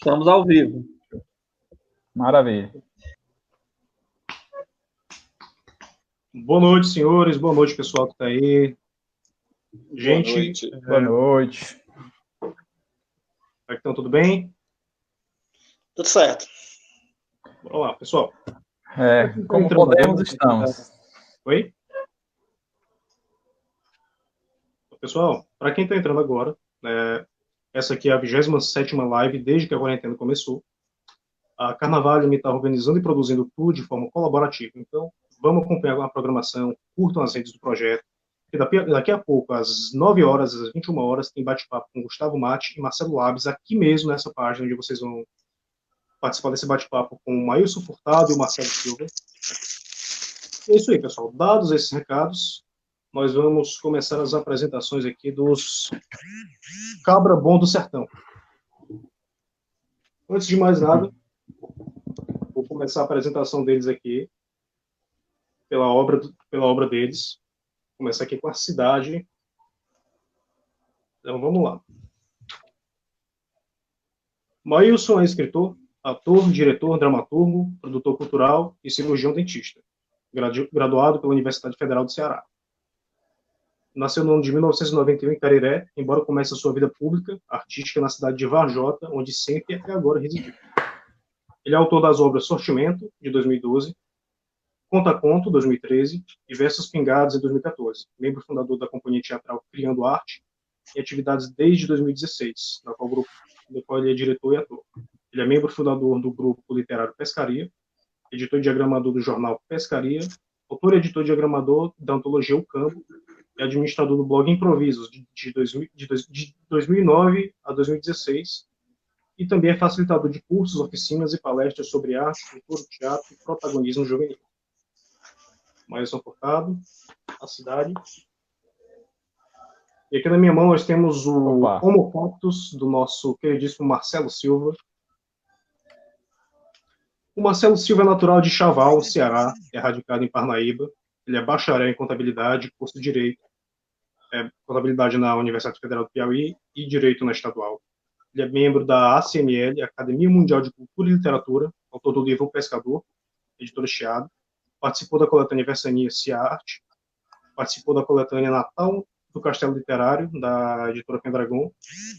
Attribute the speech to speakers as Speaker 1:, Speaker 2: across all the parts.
Speaker 1: Estamos ao vivo.
Speaker 2: Maravilha.
Speaker 3: Boa noite, senhores. Boa noite, pessoal que está aí. Gente,
Speaker 2: boa noite.
Speaker 3: Como é que estão? Tudo bem?
Speaker 4: Tudo certo.
Speaker 3: Bora lá, pessoal.
Speaker 2: Como podemos, estamos.
Speaker 3: Oi? Pessoal, para quem está entrando agora, essa aqui é a 27ª live desde que a quarentena começou. A Carnaval está organizando e produzindo tudo de forma colaborativa. Então, vamos acompanhar a programação, curtam as redes do projeto. E daqui a pouco, às 9 horas, às 21 horas, tem bate-papo com Gustavo Mate e Marcelo Labs, aqui mesmo nessa página, onde vocês vão participar desse bate-papo com o Maílson Furtado e o Marcelo Silva. É isso aí, pessoal. Dados esses recados, nós vamos começar as apresentações aqui dos Cabra Bom do Sertão. Antes de mais nada, vou começar a apresentação deles aqui, pela obra deles. Vou começar aqui com a cidade. Então, vamos lá. Maílson é escritor, ator, diretor, dramaturgo, produtor cultural e cirurgião dentista, graduado pela Universidade Federal do Ceará. Nasceu no ano de 1991 em Cariré, embora comece a sua vida pública, artística, na cidade de Varjota, onde sempre e agora residiu. Ele é autor das obras Sortimento, de 2012, Conta Conto, 2013, e Versos Pingados, em 2014, membro fundador da companhia teatral Criando Arte, em atividades desde 2016, no qual ele é diretor e ator. Ele é membro fundador do grupo literário Pescaria, editor e diagramador do jornal Pescaria, autor e editor e diagramador da antologia O Campo, e administrador do blog Improvisos, de 2009 a 2016, e também é facilitador de cursos, oficinas e palestras sobre arte, cultura, teatro e protagonismo juvenil. Maílson Furtado, a cidade. E aqui na minha mão nós temos o Homo Cactus, do nosso queridíssimo Marcelo Silva. O Marcelo Silva é natural de Chaval, Ceará, é radicado em Parnaíba. Ele é bacharel em contabilidade, curso de Direito, contabilidade na Universidade Federal do Piauí e Direito na Estadual. Ele é membro da ACML, Academia Mundial de Cultura e Literatura, autor do livro O Pescador, editora Chiado. Participou da coletânea Versania Ciarte, participou da coletânea Natal do Castelo Literário, da editora Pendragon,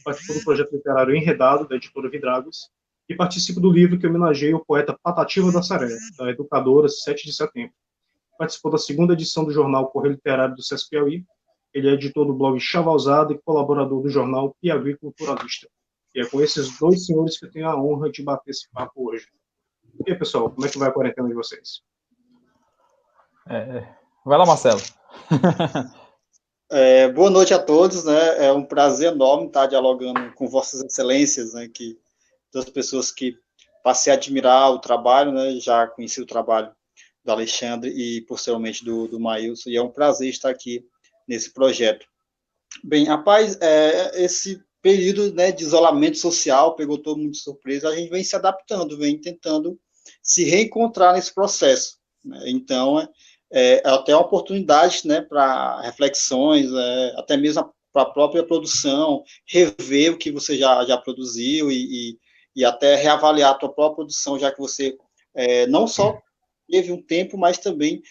Speaker 3: participou do projeto literário Enredado, da editora Vidragos, e participa do livro que homenageia o poeta Patativa da Saré, da educadora 7 de setembro. Participou da 2ª edição do jornal Correio Literário do SESC Piauí. Ele é editor do blog Chavalzada e colaborador do jornal Piauí Culturalista. E é com esses dois senhores que eu tenho a honra de bater esse papo hoje. E aí, pessoal, como é que vai a quarentena de vocês?
Speaker 2: Vai lá, Marcelo.
Speaker 4: Boa noite a todos, né? É um prazer enorme estar dialogando com Vossas Excelências, né? Das pessoas que passei a admirar o trabalho, né? Já conheci o trabalho do Alexandre e posteriormente do Maílson, e é um prazer estar aqui nesse projeto. Bem, rapaz, esse período, né, de isolamento social pegou todo mundo de surpresa. A gente vem se adaptando, vem tentando se reencontrar nesse processo, né? Então, até uma oportunidade, né, para reflexões, até mesmo para a própria produção, rever o que você já produziu e até reavaliar a tua própria produção, já que você não só teve um tempo, mas também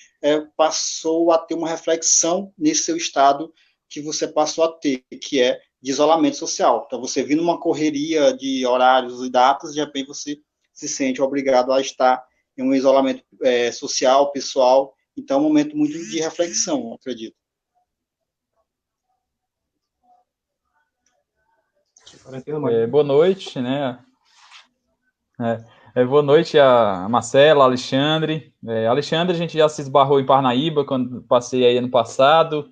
Speaker 4: passou a ter uma reflexão nesse seu estado que você passou a ter, que é de isolamento social. Então, você vindo numa correria de horários e datas, de repente você se sente obrigado a estar em um isolamento social, pessoal. Então, é um momento muito de reflexão, eu acredito.
Speaker 2: Boa noite, né? Boa noite a Marcelo, Alexandre. Alexandre, a gente já se esbarrou em Parnaíba, quando passei aí ano passado.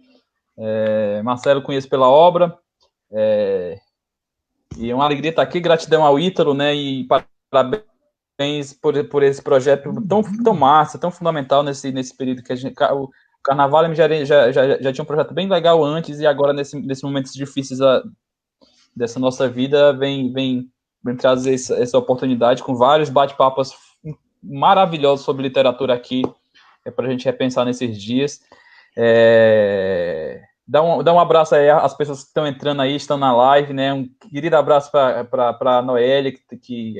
Speaker 2: Marcelo conheço pela obra. E é uma alegria estar aqui, gratidão ao Ítalo, né? E parabéns por esse projeto tão massa, tão fundamental nesse período que o Carnaval já tinha um projeto bem legal antes, e agora, nesses momentos difíceis dessa nossa vida, vem trazer essa oportunidade com vários bate-papos maravilhosos sobre literatura aqui, para a gente repensar nesses dias. Dá um abraço aí às pessoas que estão entrando aí, estão na live, né? Um querido abraço para a Noélia, que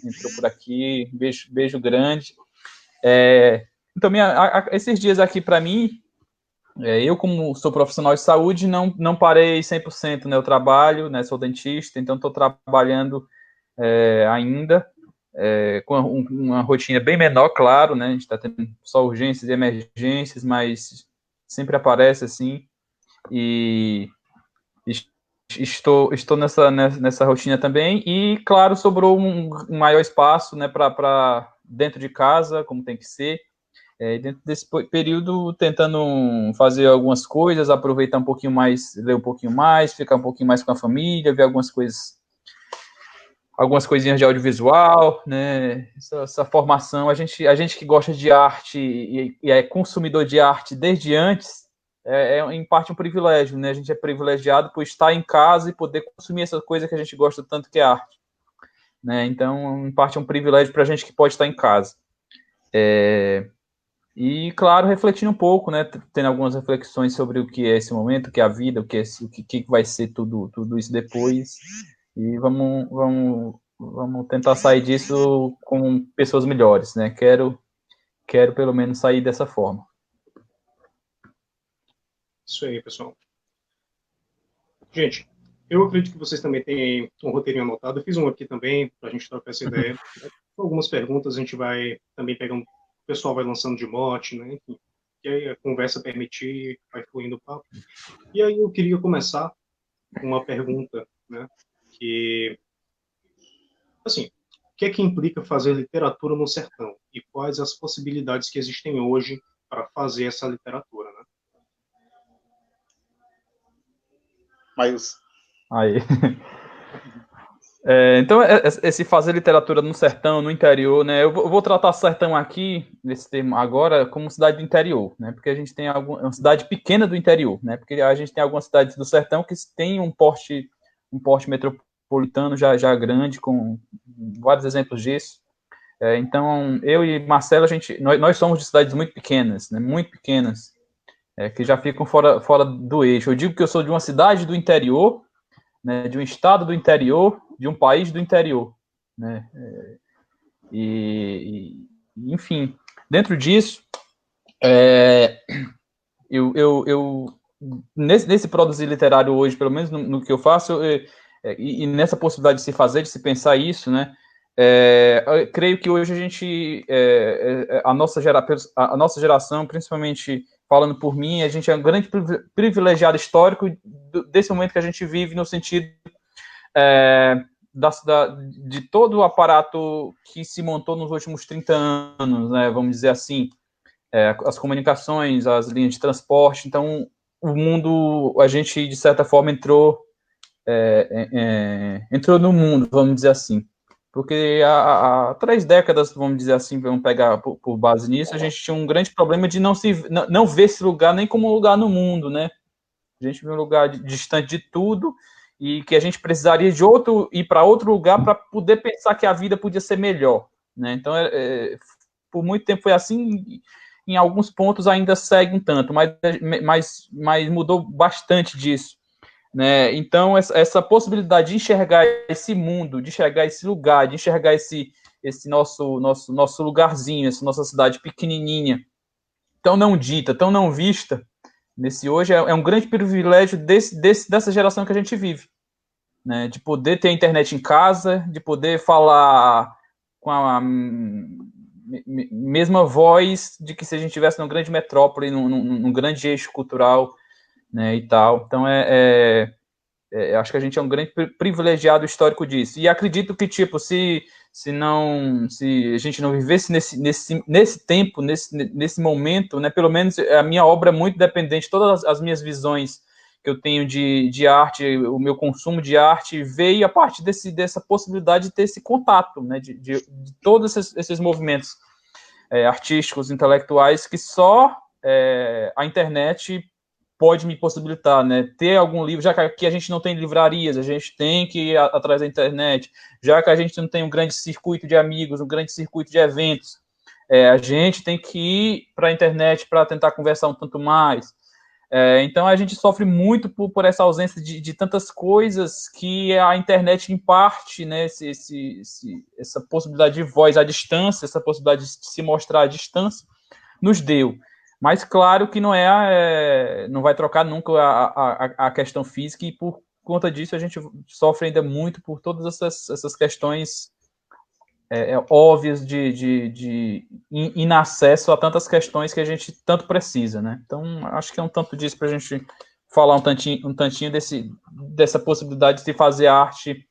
Speaker 2: entrou por aqui. Beijo grande. Então, esses dias aqui, para mim, eu, como sou profissional de saúde, não parei 100%, né? Eu trabalho, né? Sou dentista, então estou trabalhando ainda, com uma rotina bem menor, claro, né? A gente está tendo só urgências e emergências, mas sempre aparece assim. E estou nessa rotina também, e claro, sobrou um maior espaço, né, para dentro de casa, como tem que ser, dentro desse período, tentando fazer algumas coisas, aproveitar um pouquinho mais, ler um pouquinho mais, ficar um pouquinho mais com a família, ver algumas coisinhas de audiovisual, né, essa formação, a gente que gosta de arte e é consumidor de arte desde antes, em parte um privilégio, né? A gente é privilegiado por estar em casa e poder consumir essa coisa que a gente gosta tanto, que é arte, né? Então, em parte é um privilégio para a gente que pode estar em casa. E, claro, refletindo um pouco, né? Tendo algumas reflexões sobre o que é esse momento, o que é a vida, o que vai ser tudo isso depois. E vamos tentar sair disso com pessoas melhores, né? Quero pelo menos sair dessa forma.
Speaker 3: Isso aí, pessoal. Gente, eu acredito que vocês também têm um roteirinho anotado. Eu fiz um aqui também, para a gente trocar essa ideia. Algumas perguntas a gente vai também pegando, o pessoal vai lançando de mote, né? Enfim, que aí a conversa permitir, vai fluindo o papo. E aí eu queria começar com uma pergunta, né? Que, assim, o que é que implica fazer literatura no sertão? E quais as possibilidades que existem hoje para fazer essa literatura, né?
Speaker 4: Mas
Speaker 2: Aí. Então, esse fazer literatura no sertão, no interior, né? Eu vou tratar sertão aqui, nesse termo agora, como cidade do interior, né? Porque a gente tem uma cidade pequena do interior, né? Porque a gente tem algumas cidades do sertão que tem um porte metropolitano já grande, com vários exemplos disso. Então, eu e Marcelo, nós somos de cidades muito pequenas, né? Muito pequenas, que já ficam fora do eixo. Eu digo que eu sou de uma cidade do interior, né, de um estado do interior, de um país do interior, né? Enfim, dentro disso, eu nesse produzir literário hoje, pelo menos no que eu faço, e nessa possibilidade de se fazer, de se pensar isso, né? Eu creio que hoje a gente, a nossa geração, principalmente falando por mim, a gente é um grande privilegiado histórico desse momento que a gente vive, no sentido de todo o aparato que se montou nos últimos 30 anos, né, vamos dizer assim, as comunicações, as linhas de transporte. Então, o mundo, a gente, de certa forma, entrou no mundo, vamos dizer assim. Porque há 3 décadas, vamos dizer assim, vamos pegar por base nisso, a gente tinha um grande problema de não ver esse lugar nem como um lugar no mundo, né? A gente vê um lugar distante de tudo, e que a gente precisaria de ir para outro lugar para poder pensar que a vida podia ser melhor, né? Então, por muito tempo foi assim. Em alguns pontos ainda segue um tanto, mas mudou bastante disso, né? Então, essa possibilidade de enxergar esse mundo, de enxergar esse lugar, de enxergar esse nosso lugarzinho, essa nossa cidade pequenininha, tão não dita, tão não vista, nesse hoje, é um grande privilégio dessa geração que a gente vive, né? De poder ter a internet em casa, de poder falar com a mesma voz de que se a gente estivesse numa grande metrópole, num grande eixo cultural, né, e tal. Então, acho que a gente é um grande privilegiado histórico disso. E acredito que, tipo, se a gente não vivesse nesse tempo, nesse momento, né, pelo menos a minha obra é muito dependente, todas as minhas visões que eu tenho de arte, o meu consumo de arte, veio a partir dessa possibilidade de ter esse contato, né, de todos esses movimentos artísticos, intelectuais, que só a internet pode me possibilitar, né? Ter algum livro, já que aqui a gente não tem livrarias, a gente tem que ir atrás da internet, já que a gente não tem um grande circuito de amigos, um grande circuito de eventos, a gente tem que ir para a internet para tentar conversar um tanto mais. Então a gente sofre muito por essa ausência de tantas coisas que a internet, em parte, né, essa possibilidade de voz à distância, essa possibilidade de se mostrar à distância, nos deu. Mas claro que não vai trocar nunca a questão física, e por conta disso a gente sofre ainda muito por todas essas questões óbvias de inacesso a tantas questões que a gente tanto precisa, né? Então, acho que é um tanto disso para a gente falar um tantinho dessa possibilidade de fazer arte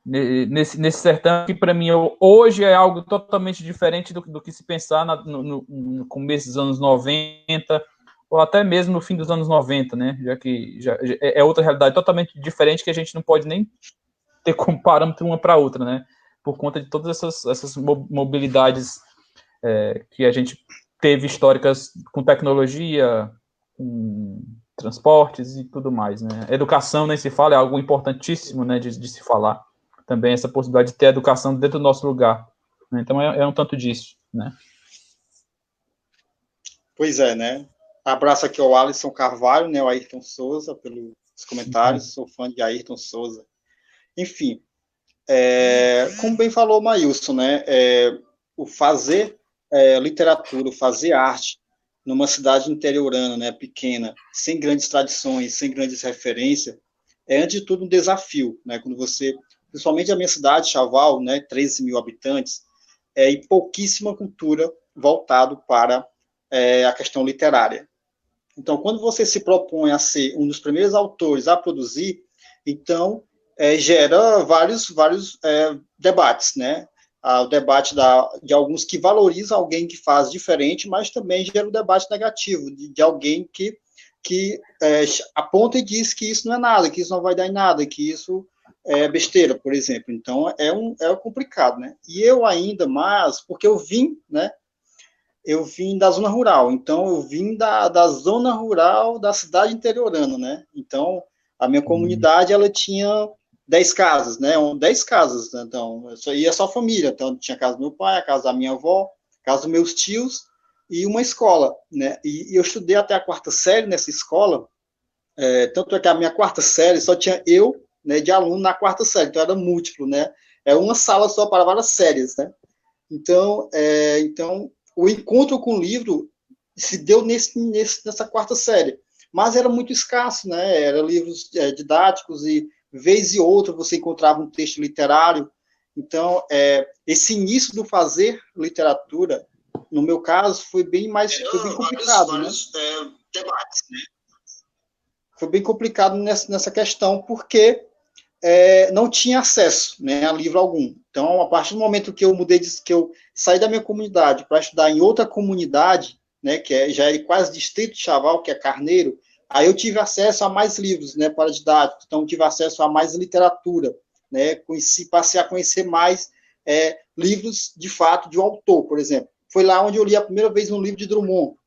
Speaker 2: nesse sertão, que para mim hoje é algo totalmente diferente do que se pensar no começo dos anos 90, ou até mesmo no fim dos anos 90, né? Já que é outra realidade totalmente diferente, que a gente não pode nem ter como parâmetro uma para outra, né? Por conta de todas essas mobilidades que a gente teve históricas com tecnologia, com transportes e tudo mais, né? Educação, nem se fala, é algo importantíssimo, né, de se falar. Também essa possibilidade de ter educação dentro do nosso lugar, né? Então é um tanto disso, né?
Speaker 4: Pois é, né? Abraço aqui ao Alisson Carvalho, né, o Ayrton Souza, pelos comentários, sou fã de Ayrton Souza. Enfim, como bem falou o Maílson, né, o fazer literatura, o fazer arte numa cidade interiorana, né, pequena, sem grandes tradições, sem grandes referências, antes de tudo um desafio, né, quando você, principalmente a minha cidade, Chaval, né, 13 mil habitantes, e pouquíssima cultura voltado para a questão literária. Então, quando você se propõe a ser um dos primeiros autores a produzir, então gera vários debates, né? O debate de alguns que valorizam alguém que faz diferente, mas também gera o debate negativo de alguém que aponta e diz que isso não é nada, que isso não vai dar em nada, que isso é besteira, por exemplo. Então, é complicado, né? E eu ainda mais, porque eu vim da zona rural, então eu vim da zona rural da cidade interiorana, né? Então, a minha comunidade, ela tinha 10 casas, né? 10 casas, né? Então, isso aí é só família. Então, tinha a casa do meu pai, a casa da minha avó, a casa dos meus tios e uma escola, né? E eu estudei até a 4ª série nessa escola, tanto é que a minha 4ª série só tinha eu, né, de aluno na 4ª série, então era múltiplo, né? É uma sala só para várias séries, né? Então, o encontro com o livro se deu nessa 4ª série, mas era muito escasso, né? Eram livros didáticos e vez e outra você encontrava um texto literário. Então, esse início do fazer literatura, no meu caso, foi bem complicado, né? Debates, né? Foi bem complicado nessa questão, porque não tinha acesso, né, a livro algum. Então, a partir do momento que eu que eu saí da minha comunidade para estudar em outra comunidade, né, que já é quase distrito de Chaval, que é Carneiro, aí eu tive acesso a mais livros, né, para didáticos, então tive acesso a mais literatura, né, passei a conhecer mais livros, de fato, de um autor, por exemplo. Foi lá onde eu li a primeira vez um livro de Drummond,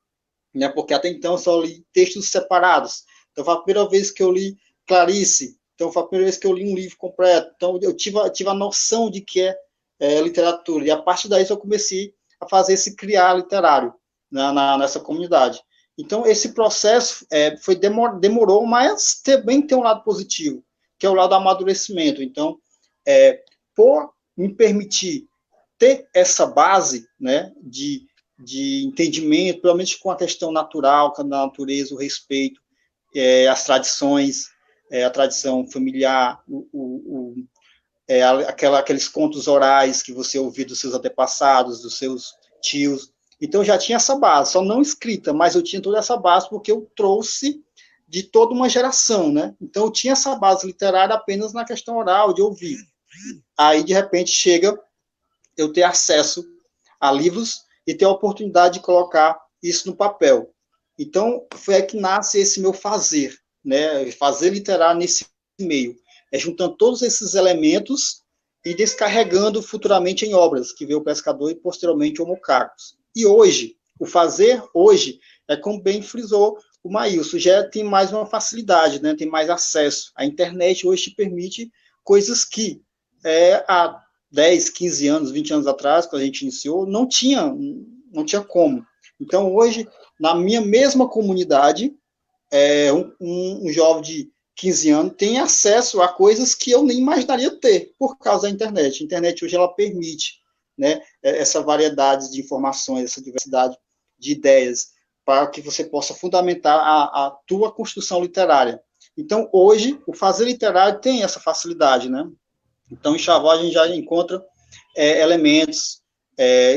Speaker 4: né, porque até então eu só li textos separados. Então, foi a primeira vez que eu li Clarice. Então, foi a primeira vez que eu li um livro completo. Então, eu tive a noção de que é literatura. E, a partir daí, eu comecei a fazer esse criar literário nessa comunidade. Então, esse processo demorou, mas também tem um lado positivo, que é o lado do amadurecimento. Então, por me permitir ter essa base, né, de entendimento, pelo menos com a questão natural, com a natureza, o respeito, as tradições, a tradição familiar, aqueles contos orais que você ouviu dos seus antepassados, dos seus tios. Então, eu já tinha essa base, só não escrita, mas eu tinha toda essa base porque eu trouxe de toda uma geração, né? Então, eu tinha essa base literária apenas na questão oral, de ouvir. Aí, de repente, chega eu ter acesso a livros e ter a oportunidade de colocar isso no papel. Então, foi aí que nasce esse meu fazer, né? Fazer literário nesse meio. Juntando todos esses elementos e descarregando futuramente em obras, que veio o Pescador e, posteriormente, o Homo Cactus. E hoje, o fazer hoje, como bem frisou o Maílson, já tem mais uma facilidade, né? Tem mais acesso. A internet hoje te permite coisas que há 10, 15 anos, 20 anos atrás, quando a gente iniciou, não tinha como. Então, hoje, na minha mesma comunidade, um jovem de 15 anos tem acesso a coisas que eu nem imaginaria ter por causa da internet. A internet hoje ela permite, né, essa variedade de informações, essa diversidade de ideias, para que você possa fundamentar a tua construção literária. Então, hoje, o fazer literário tem essa facilidade, né? Então, em Chaval, a gente já encontra elementos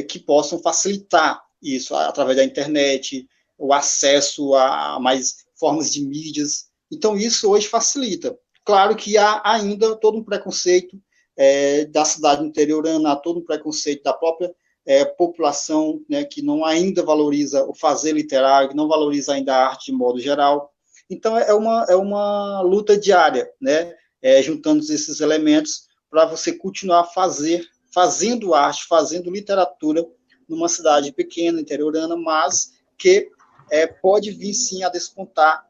Speaker 4: que possam facilitar isso, através da internet, o acesso a mais formas de mídias. Então, isso hoje facilita. Claro que há ainda todo um preconceito da cidade interiorana, há todo um preconceito da própria população, né, que não ainda valoriza o fazer literário, que não valoriza ainda a arte de modo geral. Então, é uma luta diária, né, juntando esses elementos para você continuar fazendo arte, fazendo literatura numa cidade pequena, interiorana, mas que pode vir, sim, a despontar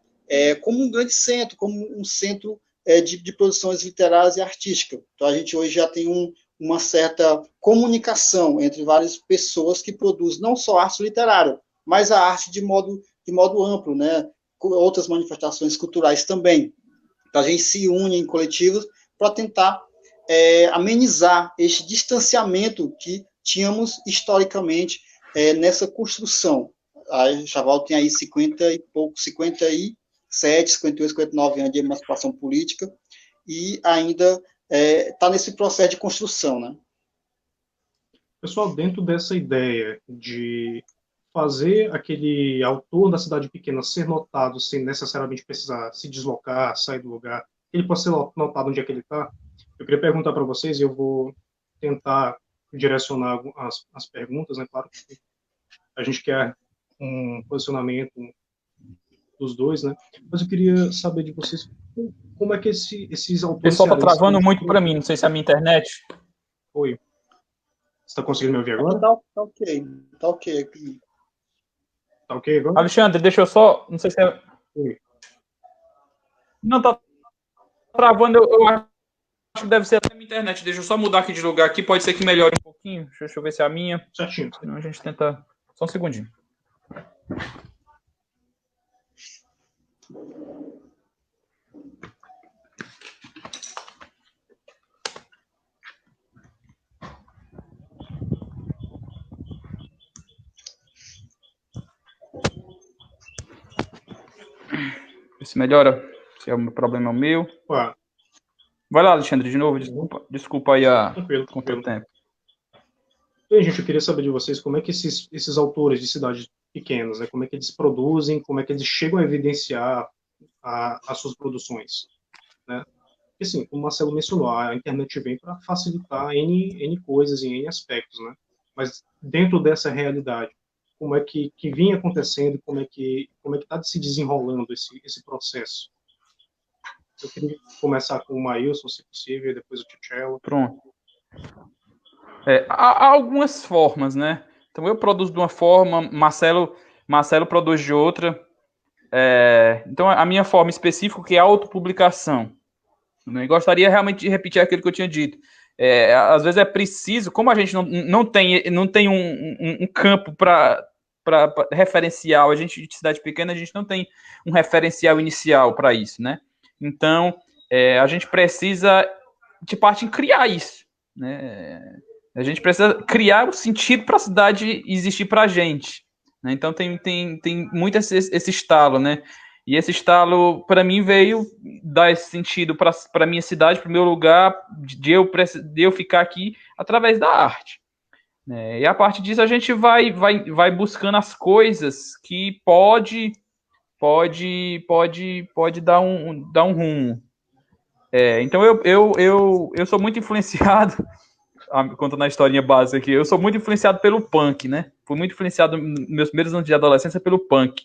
Speaker 4: como um grande centro, como um centro de produções literárias e artísticas. Então, a gente hoje já tem uma certa comunicação entre várias pessoas que produzem não só arte literária, mas a arte de modo amplo, né? Outras manifestações culturais também. Então, a gente se une em coletivos para tentar amenizar este distanciamento que tínhamos historicamente nessa construção. A Chaval tem aí 57, 58, 59 anos de emancipação política e ainda está nesse processo de construção, né?
Speaker 3: Pessoal, dentro dessa ideia de fazer aquele autor da cidade pequena ser notado sem necessariamente precisar se deslocar, sair do lugar, ele pode ser notado onde é que ele está, eu queria perguntar para vocês, e eu vou tentar direcionar as perguntas, né? Claro que a gente quer um posicionamento dos dois, né? Mas eu queria saber de vocês como é que esses autores...
Speaker 2: O pessoal está travando muito para mim, não sei se é a minha internet.
Speaker 3: Oi. Você está conseguindo me ouvir agora?
Speaker 4: Tá ok. Tá ok aqui.
Speaker 3: Tá ok agora?
Speaker 2: Alexandre, deixa eu só... Não sei se é...
Speaker 3: Oi.
Speaker 2: Não, tá travando, eu acho que deve ser até a minha internet. Deixa eu só mudar aqui de lugar aqui, pode ser que melhore um pouquinho. Deixa eu ver se é a minha.
Speaker 3: Certinho.
Speaker 2: Senão a gente tenta... Só um segundinho. Se melhora, se é um problema meu.
Speaker 3: Ué.
Speaker 2: Vai lá, Alexandre, de novo. Desculpa aí com o teu tempo.
Speaker 3: Bem, gente, eu queria saber de vocês como é que esses autores de cidades pequenas, né, como é que eles produzem, como é que eles chegam a evidenciar as suas produções, né? Porque, assim, como o Marcelo mencionou, a internet vem para facilitar N coisas em N aspectos, né? Mas dentro dessa realidade, como é que vinha acontecendo, como é que está se desenrolando esse processo? Eu queria começar com o Maílson, se possível, e depois o Tichelo.
Speaker 2: Pronto. Há algumas formas, né? Então eu produzo de uma forma, Marcelo produz de outra. Então a minha forma específica que é a autopublicação. Né? Gostaria realmente de repetir aquilo que eu tinha dito. Às vezes é preciso, como a gente não tem um campo para referencial, a gente de cidade pequena, a gente não tem um referencial inicial para isso, né? Então, a gente precisa, de parte, em criar isso, né? A gente precisa criar o sentido para a cidade existir para a gente, né? Então, tem muito esse estalo, né? E esse estalo, para mim, veio dar esse sentido para a minha cidade, para o meu lugar, de eu ficar aqui através da arte. Né? E a partir disso, a gente vai buscando as coisas que pode dar um rumo. Então, eu sou muito influenciado, contando a historinha básica aqui, eu sou muito influenciado pelo punk, né? Fui muito influenciado nos meus primeiros anos de adolescência pelo punk.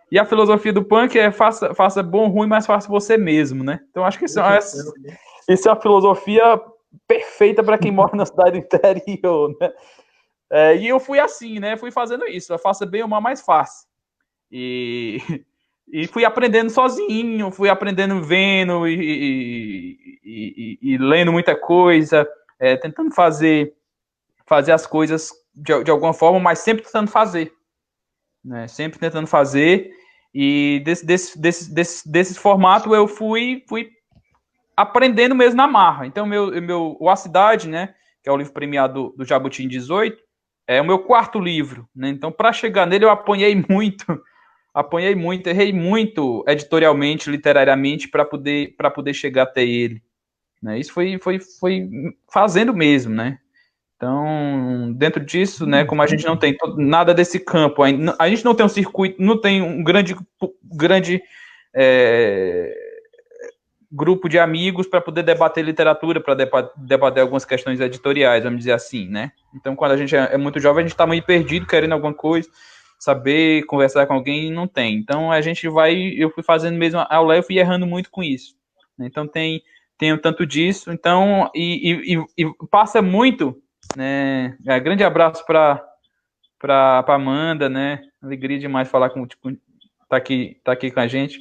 Speaker 2: E a filosofia do punk é faça bom ou ruim, mas faça você mesmo, né? Então, acho que isso é uma filosofia perfeita para quem mora na cidade do interior, né? E eu fui assim, né? Fui fazendo isso. Faça bem ou mal, mais fácil. E fui aprendendo sozinho, fui aprendendo vendo e lendo muita coisa, tentando fazer as coisas de alguma forma, mas sempre tentando fazer. Né? Sempre tentando fazer E desse formato eu fui aprendendo mesmo na marra. Então, o A Cidade, né, que é o livro premiado do Jabuti em 18, é o meu quarto livro, né? Então, para chegar nele, eu apanhei muito, errei muito editorialmente, literariamente, para poder chegar até ele. Né? Isso foi fazendo mesmo, né? Então, dentro disso, né, como a gente não tem nada desse campo, a gente não tem um circuito, não tem um grande grupo de amigos para poder debater literatura, para debater algumas questões editoriais, vamos dizer assim, né? Então, quando a gente é muito jovem, a gente está meio perdido, querendo alguma coisa, saber conversar com alguém, e não tem. Então, eu fui fazendo mesmo ao leve, fui errando muito com isso. Então, tenho tanto disso, então, e passa muito, né? Grande abraço para Amanda, né? Alegria demais falar tá aqui com a gente.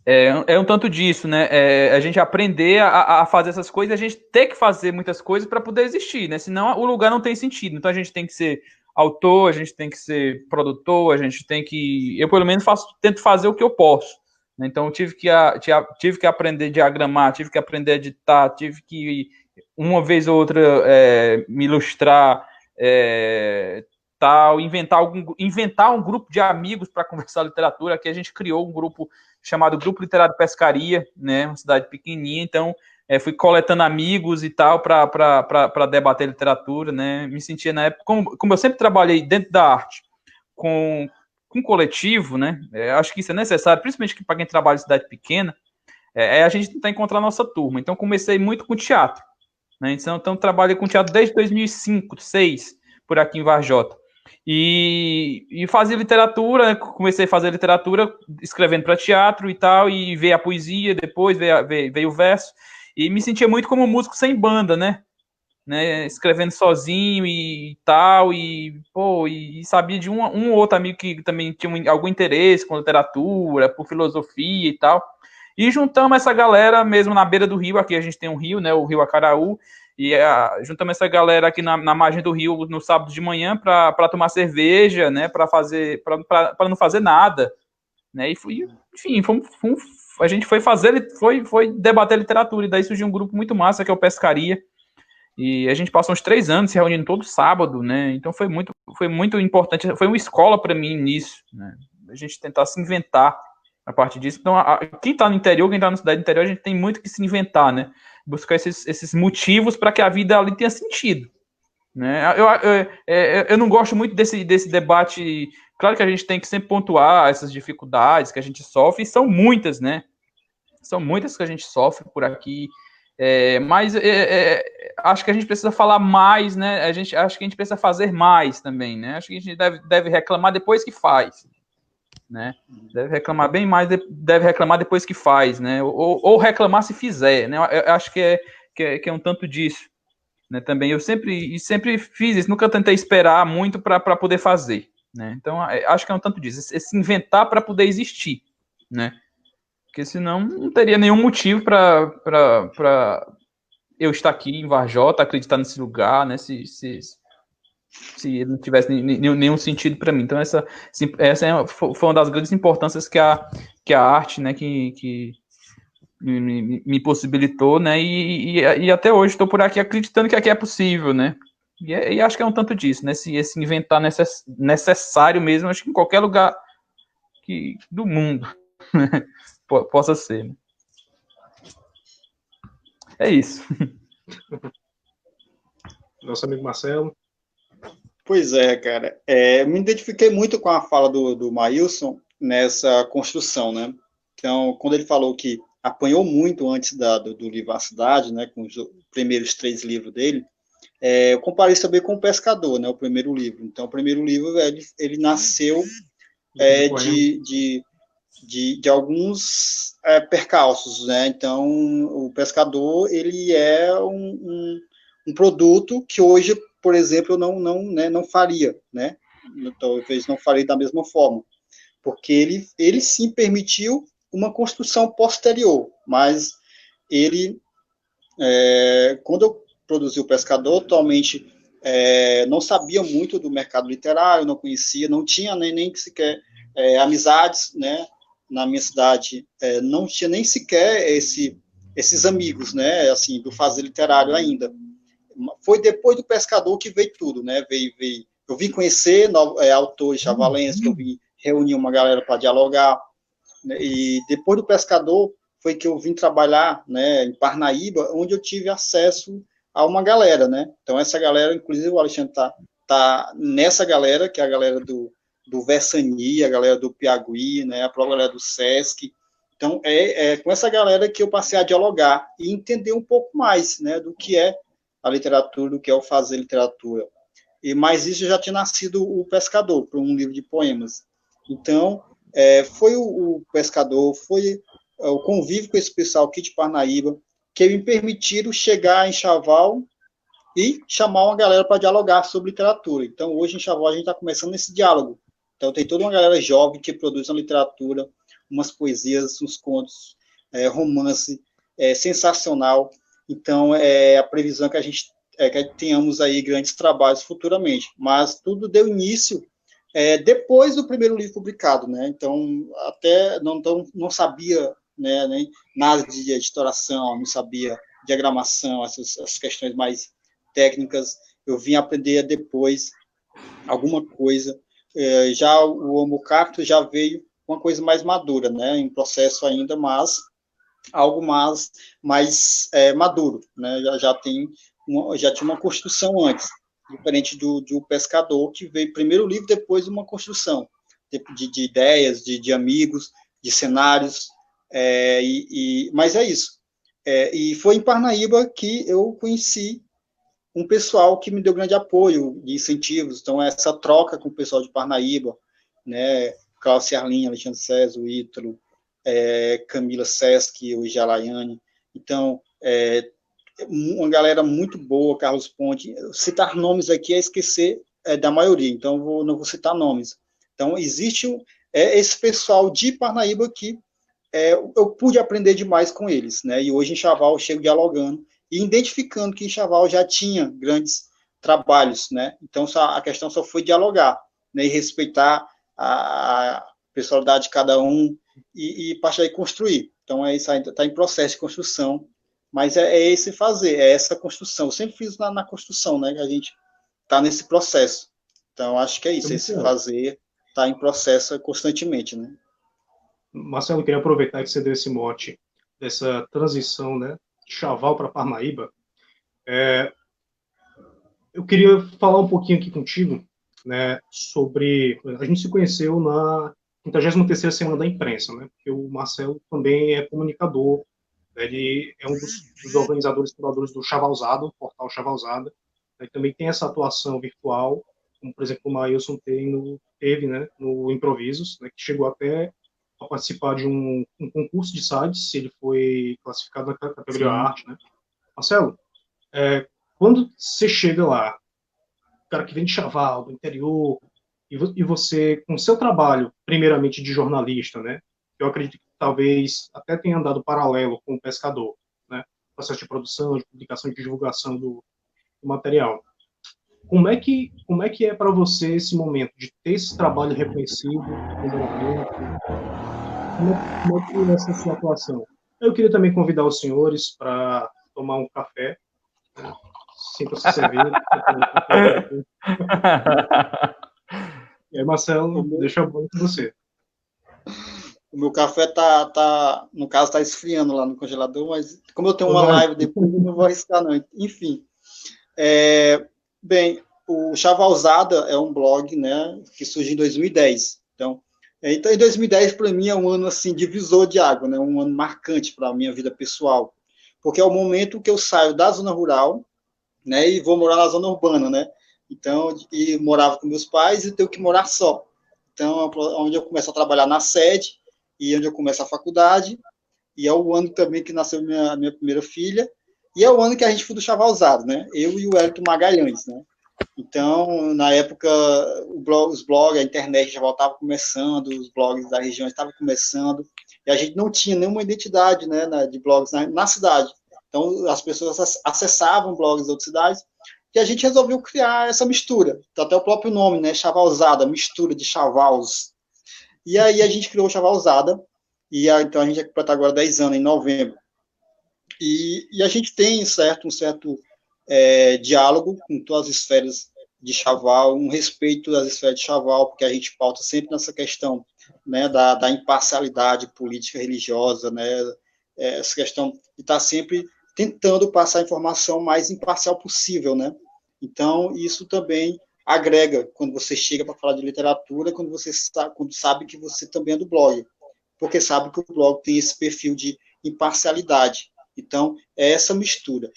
Speaker 2: É um tanto disso, né? A gente aprender a fazer essas coisas, a gente ter que fazer muitas coisas para poder existir, né? Senão o lugar não tem sentido. Então a gente tem que ser autor, a gente tem que ser produtor, a gente tem que. Eu, pelo menos, tento fazer o que eu posso. Né? Então eu tive que aprender a diagramar, tive que aprender a editar, tive que, uma vez ou outra, me ilustrar, tal, inventar um grupo de amigos para conversar literatura. Aqui a gente criou um grupo chamado Grupo Literário Pescaria, né, uma cidade pequenininha, então fui coletando amigos e tal para debater literatura, né, me sentia na época, como eu sempre trabalhei dentro da arte, com coletivo, né, acho que isso é necessário, principalmente para quem trabalha em cidade pequena, a gente tentar encontrar a nossa turma, então comecei muito com teatro, né, então trabalhei com teatro desde 2005, 2006, por aqui em Varjota. E fazia literatura, né? Comecei a fazer literatura escrevendo para teatro e tal, e veio a poesia, depois veio o verso, e me sentia muito como músico sem banda, né? Escrevendo sozinho e tal, e sabia de um outro amigo que também tinha algum interesse com literatura, por filosofia e tal, e juntamos essa galera mesmo na beira do rio. Aqui a gente tem um rio, né? O Rio Acaraú. E juntamos essa galera aqui na margem do rio no sábado de manhã para tomar cerveja, né? Para não fazer nada, né? E enfim, a gente foi debater literatura, e daí surgiu um grupo muito massa que é o Pescaria. E a gente passou uns 3 anos se reunindo todo sábado, né? Então foi muito importante, foi uma escola para mim nisso, né? A gente tentar se inventar a partir disso. Então, quem está no interior, quem está na cidade do interior, a gente tem muito que se inventar, né? Buscar esses motivos para que a vida ali tenha sentido, né? Eu não gosto muito desse debate. Claro que a gente tem que sempre pontuar essas dificuldades que a gente sofre, e são muitas, né? São muitas que a gente sofre por aqui, mas acho que a gente precisa falar mais, né? Acho que a gente precisa fazer mais também, né? Acho que a gente deve reclamar depois que faz, né? Deve reclamar bem mais, deve reclamar depois que faz, né? Ou reclamar se fizer, né? Eu acho que é um tanto disso, né? Também eu sempre fiz isso, nunca tentei esperar muito para poder fazer, né? Então acho que é um tanto disso, se inventar para poder existir, né? Porque senão não teria nenhum motivo para eu estar aqui em Varjota, acreditar nesse lugar, né? Se não tivesse nenhum sentido para mim. Então, essa foi uma das grandes importâncias que a arte, né, que me possibilitou, né, e até hoje estou por aqui acreditando que aqui é possível, né, e acho que é um tanto disso, né, esse inventar necessário mesmo, acho que em qualquer lugar do mundo, né, possa ser. Né? É isso.
Speaker 3: Nosso amigo Marcelo.
Speaker 4: Pois é, cara. Me identifiquei muito com a fala do Maílson nessa construção, né? Então, quando ele falou que apanhou muito antes do livro A Cidade, né, com os primeiros 3 livros dele, eu comparei também com O Pescador, né, o primeiro livro. Então, o primeiro livro, ele nasceu de alguns percalços, né? Então, o Pescador, ele é um produto que hoje, por exemplo, eu não faria, né? Talvez não faria da mesma forma, porque ele sim permitiu uma construção posterior, mas ele, quando eu produzi o Pescador, atualmente não sabia muito do mercado literário, não conhecia, não tinha nem sequer amizades, né? Na minha cidade, não tinha nem sequer esses amigos, né? Assim, do fazer literário ainda. Foi depois do Pescador que veio tudo, né? Eu vim conhecer autores chavalenses, que eu vim reunir uma galera para dialogar, né? E depois do Pescador foi que eu vim trabalhar, né, em Parnaíba, onde eu tive acesso a uma galera, né? Então essa galera, inclusive o Alexandre tá nessa galera, que é a galera do Versani, a galera do Piauí, né, a própria galera do Sesc. Então é com essa galera que eu passei a dialogar e entender um pouco mais, né, do que é a literatura, do que é o fazer literatura. Mas isso já tinha nascido o Pescador, por um livro de poemas. Então, foi o Pescador, foi o convívio com esse pessoal aqui de Parnaíba, que me permitiram chegar em Chaval e chamar uma galera para dialogar sobre literatura. Então, hoje em Chaval, a gente está começando esse diálogo. Então, tem toda uma galera jovem que produz uma literatura, umas poesias, uns contos, romance, sensacional. Então, a previsão que a gente que tenhamos aí grandes trabalhos futuramente. Mas tudo deu início depois do primeiro livro publicado, né? Então, até não sabia, né, nem nada de editoração, não sabia diagramação, essas questões mais técnicas. Eu vim aprender depois alguma coisa. Já o Homo cactus já veio uma coisa mais madura, né? Em processo ainda, mas algo mais maduro, né? Já tinha uma construção antes, diferente do Pescador, que veio primeiro o livro, depois uma construção de ideias, de amigos, de cenários, mas é isso. E foi em Parnaíba que eu conheci um pessoal que me deu grande apoio, de incentivos. Então, essa troca com o pessoal de Parnaíba, né, Cláudio Arlinha, Alexandre César, o Ítalo, Camila Sesc, o Jalaiane. Então, uma galera muito boa, Carlos Ponte. Citar nomes aqui é esquecer da maioria, então não vou citar nomes. Então, existe esse pessoal de Parnaíba que eu pude aprender demais com eles, né? E hoje em Chaval eu chego dialogando e identificando que em Chaval já tinha grandes trabalhos, né? Então, a questão só foi dialogar, né? E respeitar a personalidade de cada um e partir daí construir. Então, isso ainda está em processo de construção. Mas esse fazer, essa construção. Eu sempre fiz na construção, né? Que a gente está nesse processo. Então, acho que é isso. Esse fazer está em processo constantemente, né?
Speaker 3: Marcelo, eu queria aproveitar que você deu esse mote dessa transição, né? De Chaval para Parnaíba. Eu queria falar um pouquinho aqui contigo, né? Sobre... A gente se conheceu na 53ª Semana da Imprensa, né? Porque o Marcelo também é comunicador. Ele é um dos organizadores e fundadores do Chavalzada, o portal Chavalzada. Ele também tem essa atuação virtual, como, por exemplo, o Maílson teve, né, no Improvisos, né, que chegou até a participar de um concurso de sites. Ele foi classificado na categoria arte, né? Marcelo, quando você chega lá, o cara que vem de Chaval, do interior, e você, com o seu trabalho, primeiramente de jornalista, né? Eu acredito que talvez até tenha andado paralelo com o Pescador, né? Processo de produção, de publicação e de divulgação do material. Como é que é para você esse momento de ter esse trabalho reconhecido, como é que é essa sua atuação? Eu queria também convidar os senhores para tomar um café, né? Sinta-se servido. E aí, Marcelo, deixa a bola com você.
Speaker 4: O meu café no caso, tá esfriando lá no congelador, mas como eu tenho uma live depois, eu não vou arriscar, não. Enfim. Bem, o Chavalzada é um blog, né, que surgiu em 2010. Então, em 2010, para mim, é um ano assim, divisor de água, né, um ano marcante para a minha vida pessoal. Porque é o momento que eu saio da zona rural, né, e vou morar na zona urbana, né? Então, e morava com meus pais e tenho que morar só. Então, onde eu começo a trabalhar na sede, e onde eu começo a faculdade, e é o ano também que nasceu minha primeira filha, e é o ano que a gente foi do Chavalzado, né? Eu e o Hélito Magalhães, né? Então, na época, os blogs, a internet já estava começando, os blogs da região estavam começando, e a gente não tinha nenhuma identidade, né, de blogs na cidade. Então, as pessoas acessavam blogs de outras cidades. e a gente resolveu criar essa mistura. Então, até o próprio nome, né? Chavalzada, mistura de chavals. E aí a gente criou o Chavalzada, então a gente vai completar agora 10 anos, em novembro. E a gente tem um certo diálogo com todas as esferas de Chaval, um respeito das esferas de Chaval, porque a gente pauta sempre nessa questão, né, da imparcialidade política religiosa, né, essa questão de estar sempre tentando passar a informação mais imparcial possível, né? Então, isso também agrega quando você chega para falar de literatura, quando sabe que você também é do blog, porque sabe que o blog tem esse perfil de imparcialidade. Então, é essa mistura.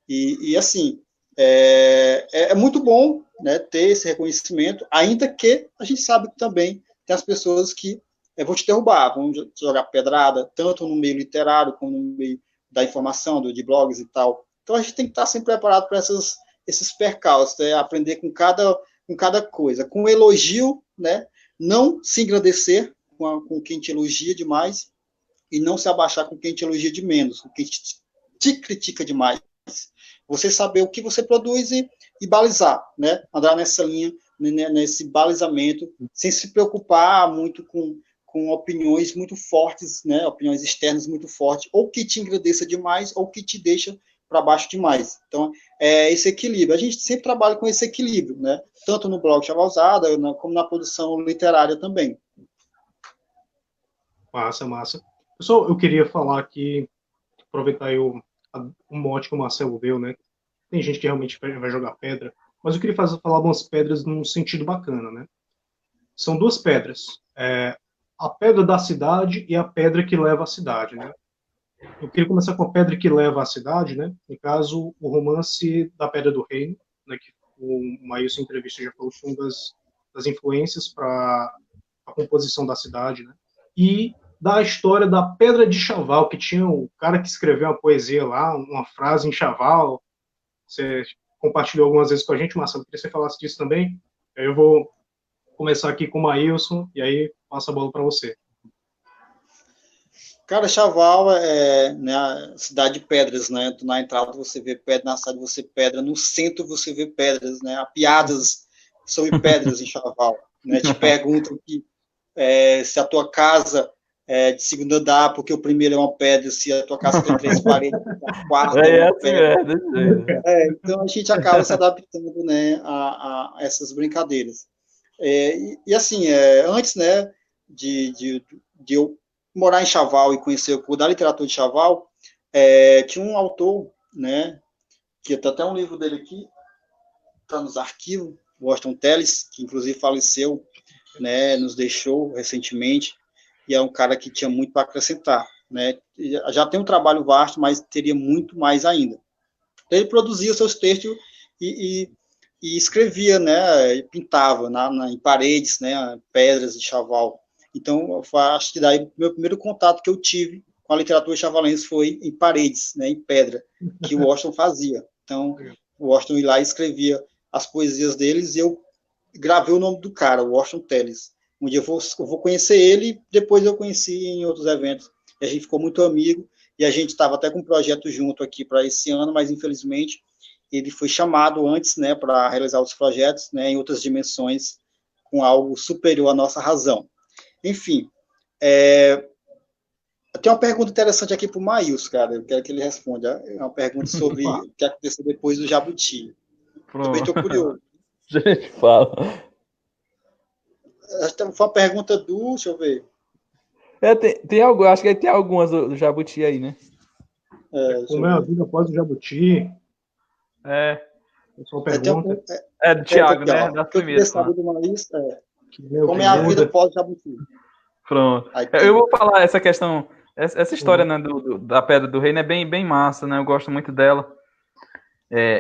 Speaker 4: E assim, é muito bom, né, ter esse reconhecimento, ainda que a gente sabe que também tem as pessoas que vão te derrubar, vão te jogar pedrada, tanto no meio literário como no meio da informação, de blogs e tal. Então, a gente tem que estar sempre preparado para esses percalços, né, aprender com cada coisa. Com elogio, né, não se engrandecer com quem te elogia demais e não se abaixar com quem te elogia de menos, com quem te critica demais. Você saber o que você produz e balizar, né? Andar nessa linha, nesse balizamento, sem se preocupar muito com opiniões muito fortes, né? Opiniões externas muito fortes, ou que te engrandeça demais, ou que te deixa para baixo demais. Então, é esse equilíbrio. A gente sempre trabalha com esse equilíbrio, né? Tanto no blog Chavalzada, como na produção literária também.
Speaker 3: Massa. Pessoal, eu queria falar aqui, aproveitar aí o mote que o Marcelo deu, né? Tem gente que realmente vai jogar pedra, mas eu queria falar umas pedras num sentido bacana, né? São duas pedras. A pedra da cidade e a pedra que leva à cidade, né? Eu queria começar com a pedra que leva à cidade, né? No caso, o romance da Pedra do Reino, né? Que o Maílson, em entrevista, já falou que foi uma das influências para a composição da cidade, né? E da história da Pedra de Chaval, que tinha o cara que escreveu uma poesia lá, uma frase em Chaval. Você compartilhou algumas vezes com a gente, Marcelo, queria que você falasse disso também. Eu vou começar aqui com o Maílson, e aí passo a bola para você.
Speaker 4: Cara, Chaval né, a cidade de pedras, né? Na entrada você vê pedra, na cidade você vê pedra, no centro você vê pedras, né? Há piadas sobre pedras em Chaval, né? Te perguntam se a tua casa de segundo andar, porque o primeiro é uma pedra, se a tua casa tem 3 paredes, a quarta é uma pedra. Então a gente acaba se adaptando, né, a essas brincadeiras. E assim, antes, né, de eu morar em Chaval e conhecer o curso da literatura de Chaval, tinha um autor, né, que tem até um livro dele aqui, está nos arquivos, Washington Telles, que inclusive faleceu, né, nos deixou recentemente, e é um cara que tinha muito para acrescentar, né? Já tem um trabalho vasto, mas teria muito mais ainda. Então, ele produzia seus textos e escrevia, né? E pintava em paredes, né? Pedras de Chaval. Então, acho que daí meu primeiro contato que eu tive com a literatura chavalense foi em paredes, né? Em pedra, que o Washington fazia. Então, o Washington ia lá e escrevia as poesias deles e eu gravei o nome do cara, o Washington Telles. Um dia eu vou conhecer ele, depois eu conheci em outros eventos. E a gente ficou muito amigo, e a gente estava até com um projeto junto aqui para esse ano, mas infelizmente ele foi chamado antes, né, para realizar outros projetos, né, em outras dimensões, com algo superior à nossa razão. Enfim, tem uma pergunta interessante aqui para o Maílson, cara, eu quero que ele responda. É uma pergunta sobre o que aconteceu depois do Jabuti. Também estou curioso.
Speaker 2: Gente, fala.
Speaker 4: Foi uma pergunta deixa eu ver.
Speaker 2: Tem algo, acho que tem algumas do Jabuti aí, né?
Speaker 3: Como é a vida após o Jabuti?
Speaker 2: Só
Speaker 3: pergunta.
Speaker 2: Do Thiago, né? Da primeira.
Speaker 4: Como é a vida após o Jabuti?
Speaker 2: Pronto. Eu vou falar essa questão, essa história, né, da Pedra do Reino é bem massa, né? Eu gosto muito dela.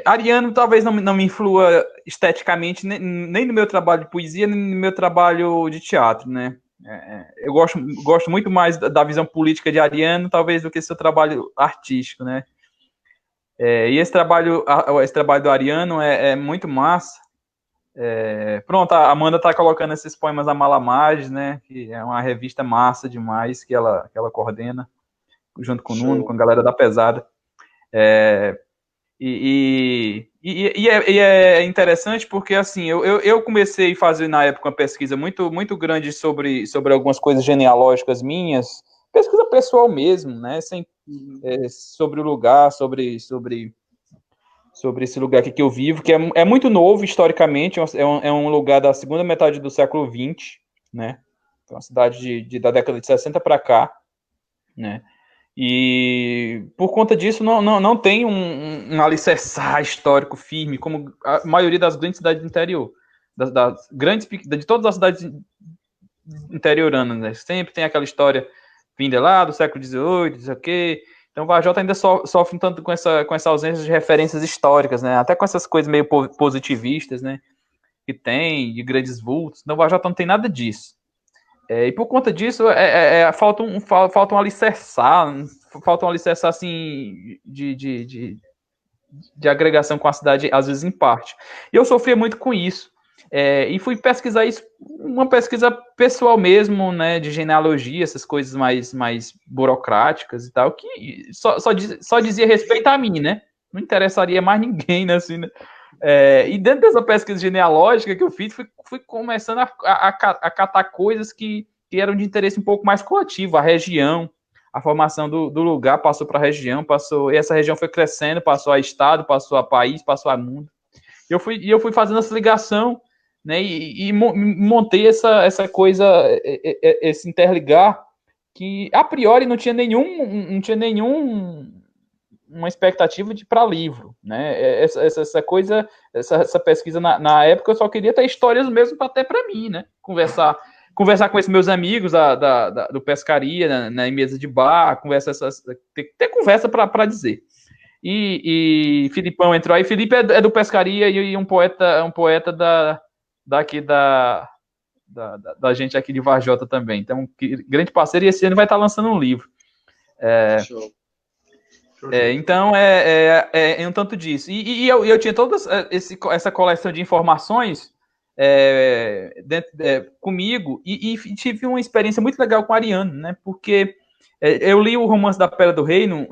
Speaker 2: Ariano talvez não me influa esteticamente, nem no meu trabalho de poesia, nem no meu trabalho de teatro, né? Eu gosto muito mais da visão política de Ariano, talvez, do que seu trabalho artístico, né? E esse trabalho do Ariano é muito massa. Pronto, a Amanda tá colocando esses poemas da Malamage, né? Que é uma revista massa demais que ela coordena, junto com o Nuno, com a galera da Pesada. E E é interessante porque, assim, eu comecei a fazer, na época, uma pesquisa muito grande sobre algumas coisas genealógicas minhas, pesquisa pessoal mesmo, né, sobre o lugar, sobre esse lugar aqui que eu vivo, que é muito novo historicamente, é um lugar da segunda metade do século XX, né, é uma cidade da década de 60 para cá, né, e por conta disso não tem um alicerçar histórico firme, como a maioria das grandes cidades do interior, de todas as cidades interioranas, né? Sempre tem aquela história vinda lá do século XVIII, não sei o quê. Então o Varjota ainda sofre um tanto com essa ausência de referências históricas, né? Até com essas coisas meio positivistas, né? Que tem, de grandes vultos. Então o Varjota não tem nada disso. E por conta disso, falta um alicerçar, assim, de agregação com a cidade, às vezes em parte. E eu sofria muito com isso. E fui pesquisar isso, uma pesquisa pessoal mesmo, né, de genealogia, essas coisas mais burocráticas e tal, que só dizia respeito a mim, né? Não interessaria mais ninguém, né, assim, né? E dentro dessa pesquisa genealógica que eu fiz, fui começando a catar coisas que eram de interesse um pouco mais coletivo, a região, a formação do lugar passou para a região, e essa região foi crescendo, passou a estado, passou a país, passou a mundo. Eu fui fazendo essa ligação, né, e montei essa coisa, esse interligar, que a priori não tinha uma expectativa de para livro, né? Essa coisa, essa pesquisa na época, eu só queria ter histórias mesmo até para mim, né? Conversar com esses meus amigos do pescaria, na mesa de bar, ter conversa para dizer. E Filipão entrou aí. Felipe é do pescaria e um poeta daqui da gente aqui de Varjota também. Então, grande parceiro, e esse ano vai estar lançando um livro.
Speaker 4: Show.
Speaker 2: Então, é um tanto disso. E eu tinha toda essa coleção de informações comigo e tive uma experiência muito legal com o Ariano, né? Porque eu li o Romance da Pedra do Reino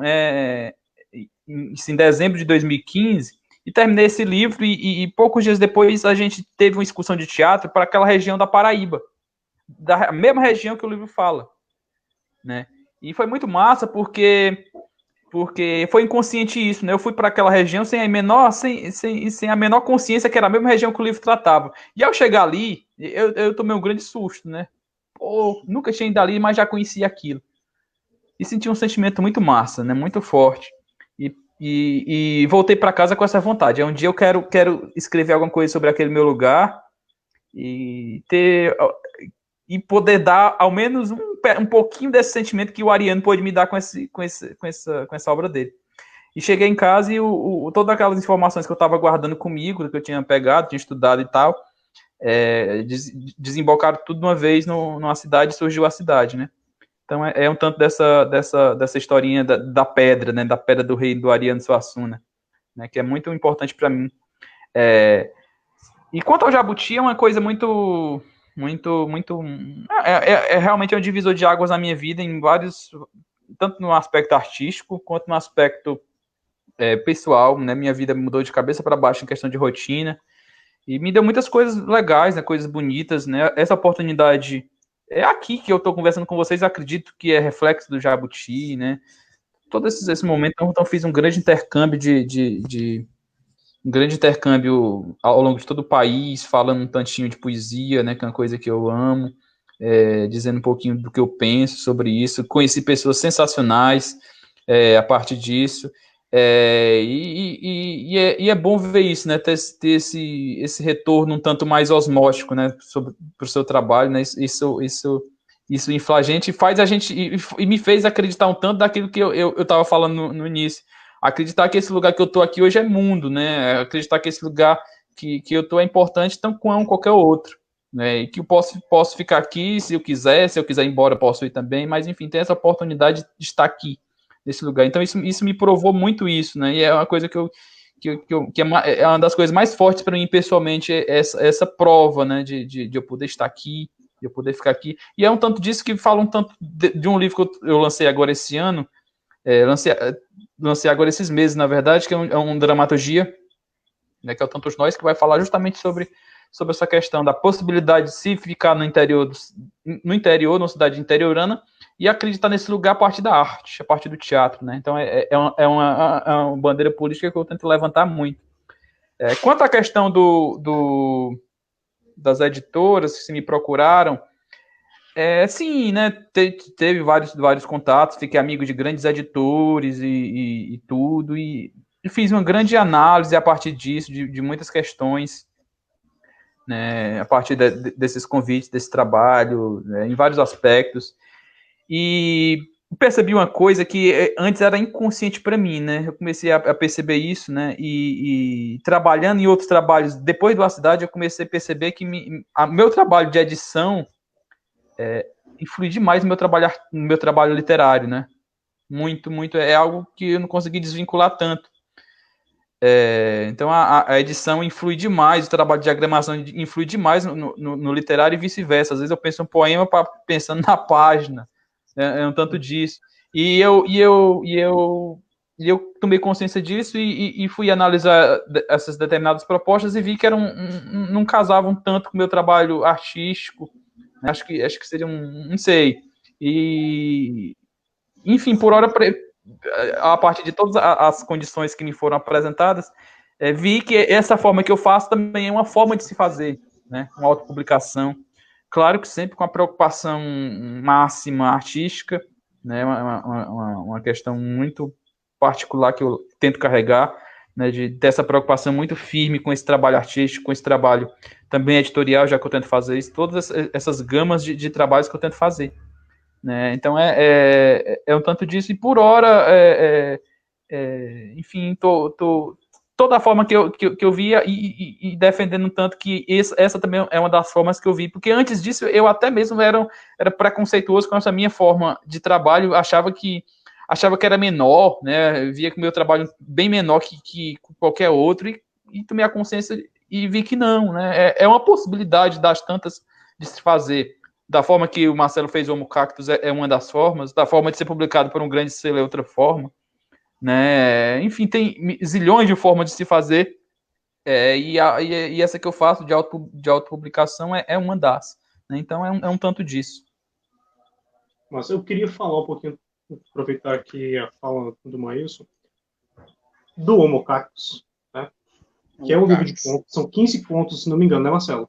Speaker 2: em dezembro de 2015 e terminei esse livro e poucos dias depois a gente teve uma excursão de teatro para aquela região da Paraíba, da mesma região que o livro fala, né? E foi muito massa porque foi inconsciente isso, né? Eu fui para aquela região sem a menor consciência que era a mesma região que o livro tratava. E ao chegar ali, eu tomei um grande susto, né? Pô, nunca tinha ido ali, mas já conhecia aquilo. E senti um sentimento muito massa, né? Muito forte. E voltei para casa com essa vontade. Um dia eu quero escrever alguma coisa sobre aquele meu lugar e poder dar ao menos um pouquinho desse sentimento que o Ariano pôde me dar com essa obra dele. E cheguei em casa e todas aquelas informações que eu estava guardando comigo, que eu tinha pegado, tinha estudado e tal, desembocaram tudo de uma vez numa cidade, e surgiu a cidade, né? Então é um tanto dessa historinha da pedra, né? Da pedra do rei do Ariano Suassuna, né? Que é muito importante para mim. E quanto ao Jabuti, é uma coisa muito realmente um divisor de águas na minha vida em vários, tanto no aspecto artístico quanto no aspecto pessoal, né? Minha vida mudou de cabeça para baixo em questão de rotina e me deu muitas coisas legais, né? Coisas bonitas, né? Essa oportunidade é aqui que eu estou conversando com vocês, acredito que é reflexo do Jabuti, né? Todos esses momentos, então fiz um grande intercâmbio um grande intercâmbio ao longo de todo o país, falando um tantinho de poesia, né, que é uma coisa que eu amo, dizendo um pouquinho do que eu penso sobre isso. Conheci pessoas sensacionais a partir disso, e é bom ver isso, né, ter esse retorno um tanto mais osmótico, né, para o seu trabalho, né, isso infla a gente, faz a gente, e me fez acreditar um tanto daquilo que eu estava falando no início. Acreditar que esse lugar que eu estou aqui hoje é mundo, né? Acreditar que esse lugar que eu estou é importante tanto quanto qualquer outro, né? E que eu posso ficar aqui se eu quiser ir embora, posso ir também, mas enfim, tem essa oportunidade de estar aqui, nesse lugar. Então isso me provou muito isso, né? E é uma coisa que é uma das coisas mais fortes para mim pessoalmente, essa prova, né? De eu poder estar aqui, de eu poder ficar aqui. E é um tanto disso que fala um tanto de um livro que eu lancei agora esse ano, lancei agora esses meses, na verdade, que é uma dramaturgia né, que é o Tantos Nós, que vai falar justamente sobre essa questão da possibilidade de se ficar no interior, numa cidade interiorana, e acreditar nesse lugar a partir da arte, a partir do teatro, né? Então é uma bandeira política que eu tento levantar muito. Quanto à questão das editoras que se me procuraram, sim, né? Teve vários contatos, fiquei amigo de grandes editores e tudo, e fiz uma grande análise a partir disso, de muitas questões, né, a partir desses convites, desse trabalho, né, em vários aspectos. E percebi uma coisa que antes era inconsciente para mim, né? Eu comecei a perceber isso, né? E trabalhando em outros trabalhos, depois da cidade, eu comecei a perceber que meu trabalho de edição influi demais no meu trabalho literário, né? Muito, muito. É algo que eu não consegui desvincular tanto. Então a edição influi demais, o trabalho de diagramação influi demais no literário e vice-versa. Às vezes eu penso um poema pensando na página, um tanto disso. E eu tomei consciência disso e fui analisar essas determinadas propostas e vi que não casavam tanto com o meu trabalho artístico. Acho que seria não sei. E, enfim, por hora, a partir de todas as condições que me foram apresentadas, vi que essa forma que eu faço também é uma forma de se fazer, né? Uma autopublicação. Claro que sempre com a preocupação máxima artística, né? Uma questão muito particular que eu tento carregar, né? Dessa preocupação muito firme com esse trabalho artístico, com esse trabalho também editorial, já que eu tento fazer isso, todas essas gamas de trabalhos que eu tento fazer. Né? Então é um tanto disso, e por hora, enfim, toda a forma que eu via e defendendo tanto que essa também é uma das formas que eu vi, porque antes disso eu até mesmo era preconceituoso com essa minha forma de trabalho, achava que era menor, né? Eu via que o meu trabalho bem menor que qualquer outro, e tomei a consciência e vi que não, né? É uma possibilidade das tantas de se fazer. Da forma que o Marcelo fez o Homo Cactus é uma das formas, da forma de ser publicado por um grande selo é outra forma, né? Enfim, tem zilhões de formas de se fazer, e essa que eu faço de autopublicação é uma das, né? Então é um tanto disso.
Speaker 3: Mas eu queria falar um pouquinho, aproveitar aqui a fala do Maílson, do Homo Cactus, né? Que é um livro de contos, são 15 contos, se não me engano, né, Marcelo?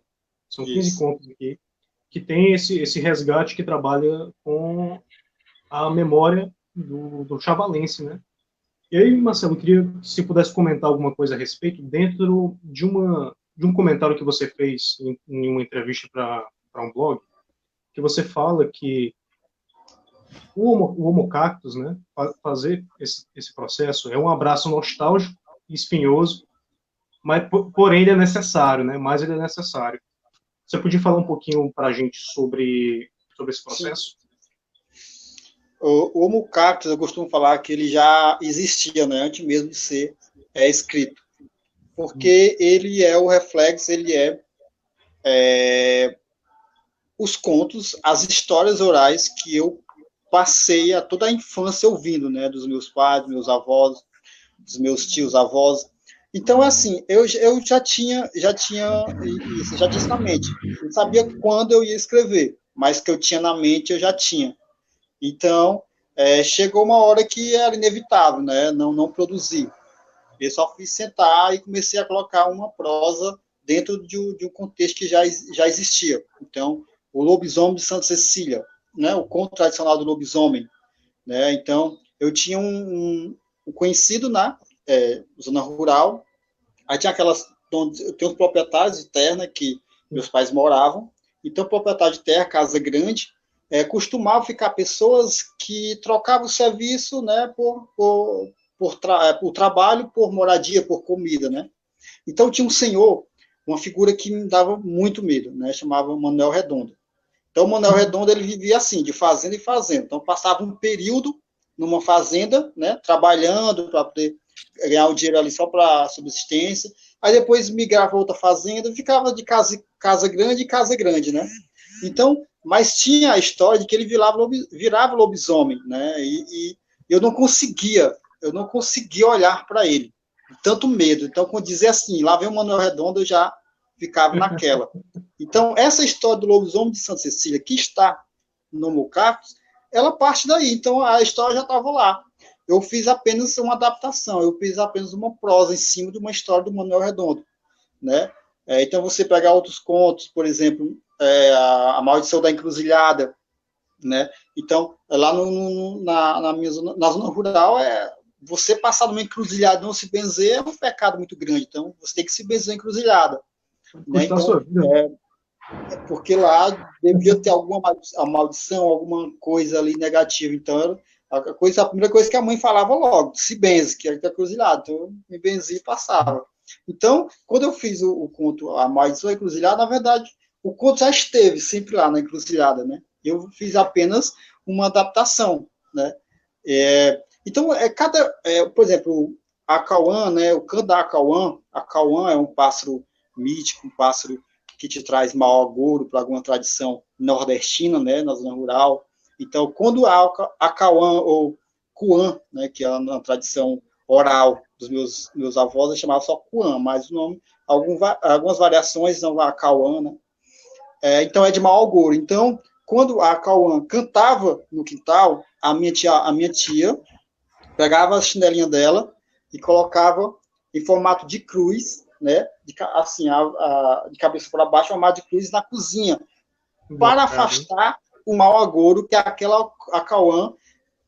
Speaker 3: São 15 contos aqui, que tem esse resgate que trabalha com a memória do Chavalense, né? E aí, Marcelo, eu queria que você pudesse comentar alguma coisa a respeito dentro de um comentário que você fez em uma entrevista para um blog, que você fala que o Homo Cactus, né, fazer esse processo é um abraço nostálgico e espinhoso, mas porém ele é necessário, né? Mas ele é necessário. Você podia falar um pouquinho para a gente sobre esse processo?
Speaker 4: O Homo Cactus, eu costumo falar que ele já existia, né, antes mesmo de ser escrito, porque ele é o reflexo, ele os contos, as histórias orais que eu passei a toda a infância ouvindo, né, dos meus pais, dos meus avós, dos meus tios, avós. Então, assim, eu já tinha isso, já tinha na mente. Não sabia quando eu ia escrever, mas que eu tinha na mente, eu já tinha. Então, chegou uma hora que era inevitável, né? Não produzir. Eu só fui sentar e comecei a colocar uma prosa dentro de um contexto que já existia. Então, o Lobisomem de Santa Cecília, né? O conto tradicional do lobisomem, né? Então, eu tinha um conhecido na zona rural. Aí tinha tem uns proprietários de terra, né, que meus pais moravam. Então, proprietário de terra, casa grande, costumava ficar pessoas que trocavam o serviço, né, por trabalho, por moradia, por comida, né? Então tinha um senhor, uma figura que me dava muito medo, né? Chamava Manuel Redondo. Então o Manuel Redondo ele vivia assim, de fazenda em fazenda. Então passava um período numa fazenda, né, trabalhando para poder ganhar o dinheiro ali só para subsistência. Aí depois migrava para outra fazenda, ficava de casa grande em casa grande, né? Então, mas tinha a história de que ele virava lobisomem, né? E eu não conseguia olhar para ele, tanto medo. Então, quando dizia assim, lá vem o Manuel Redondo, eu já ficava naquela. Então, essa história do lobisomem de Santa Cecília, que está no Homo cactus, ela parte daí. Então, a história já estava lá. Eu fiz apenas uma adaptação, eu fiz apenas uma prosa em cima de uma história do Manuel Redondo, né? Então, você pegar outros contos, por exemplo, a Maldição da Encruzilhada, né? Então, lá na zona rural, você passar numa encruzilhada e não se benzer é um pecado muito grande. Então, você tem que se benzer na encruzilhada. Né? Então, porque lá devia ter alguma maldição, alguma coisa ali negativa. Então, a primeira coisa que a mãe falava logo, se benze, que era encruzilhada. Então, eu me benzi e passava. Então, quando eu fiz o conto A Maldição da Encruzilhada, na verdade, o conto já esteve sempre lá na encruzilhada, né? Eu fiz apenas uma adaptação, né? Então, por exemplo, a Cauã, né? O canto da Cauã é um pássaro mítico, um pássaro que te traz mau agouro para alguma tradição nordestina, né? Na zona rural. Então, quando a Cauã ou Cuã, né? Que é uma tradição oral dos meus avós, eu chamava só Cuã, mas o nome, algumas variações são a Cauã, né? Então, é de mau agouro. Então, quando a Cauã cantava no quintal, a minha tia pegava a chinelinha dela e colocava em formato de cruz, né? Assim, de cabeça para baixo, formato de cruz na cozinha, para afastar o mau agouro que a Cauã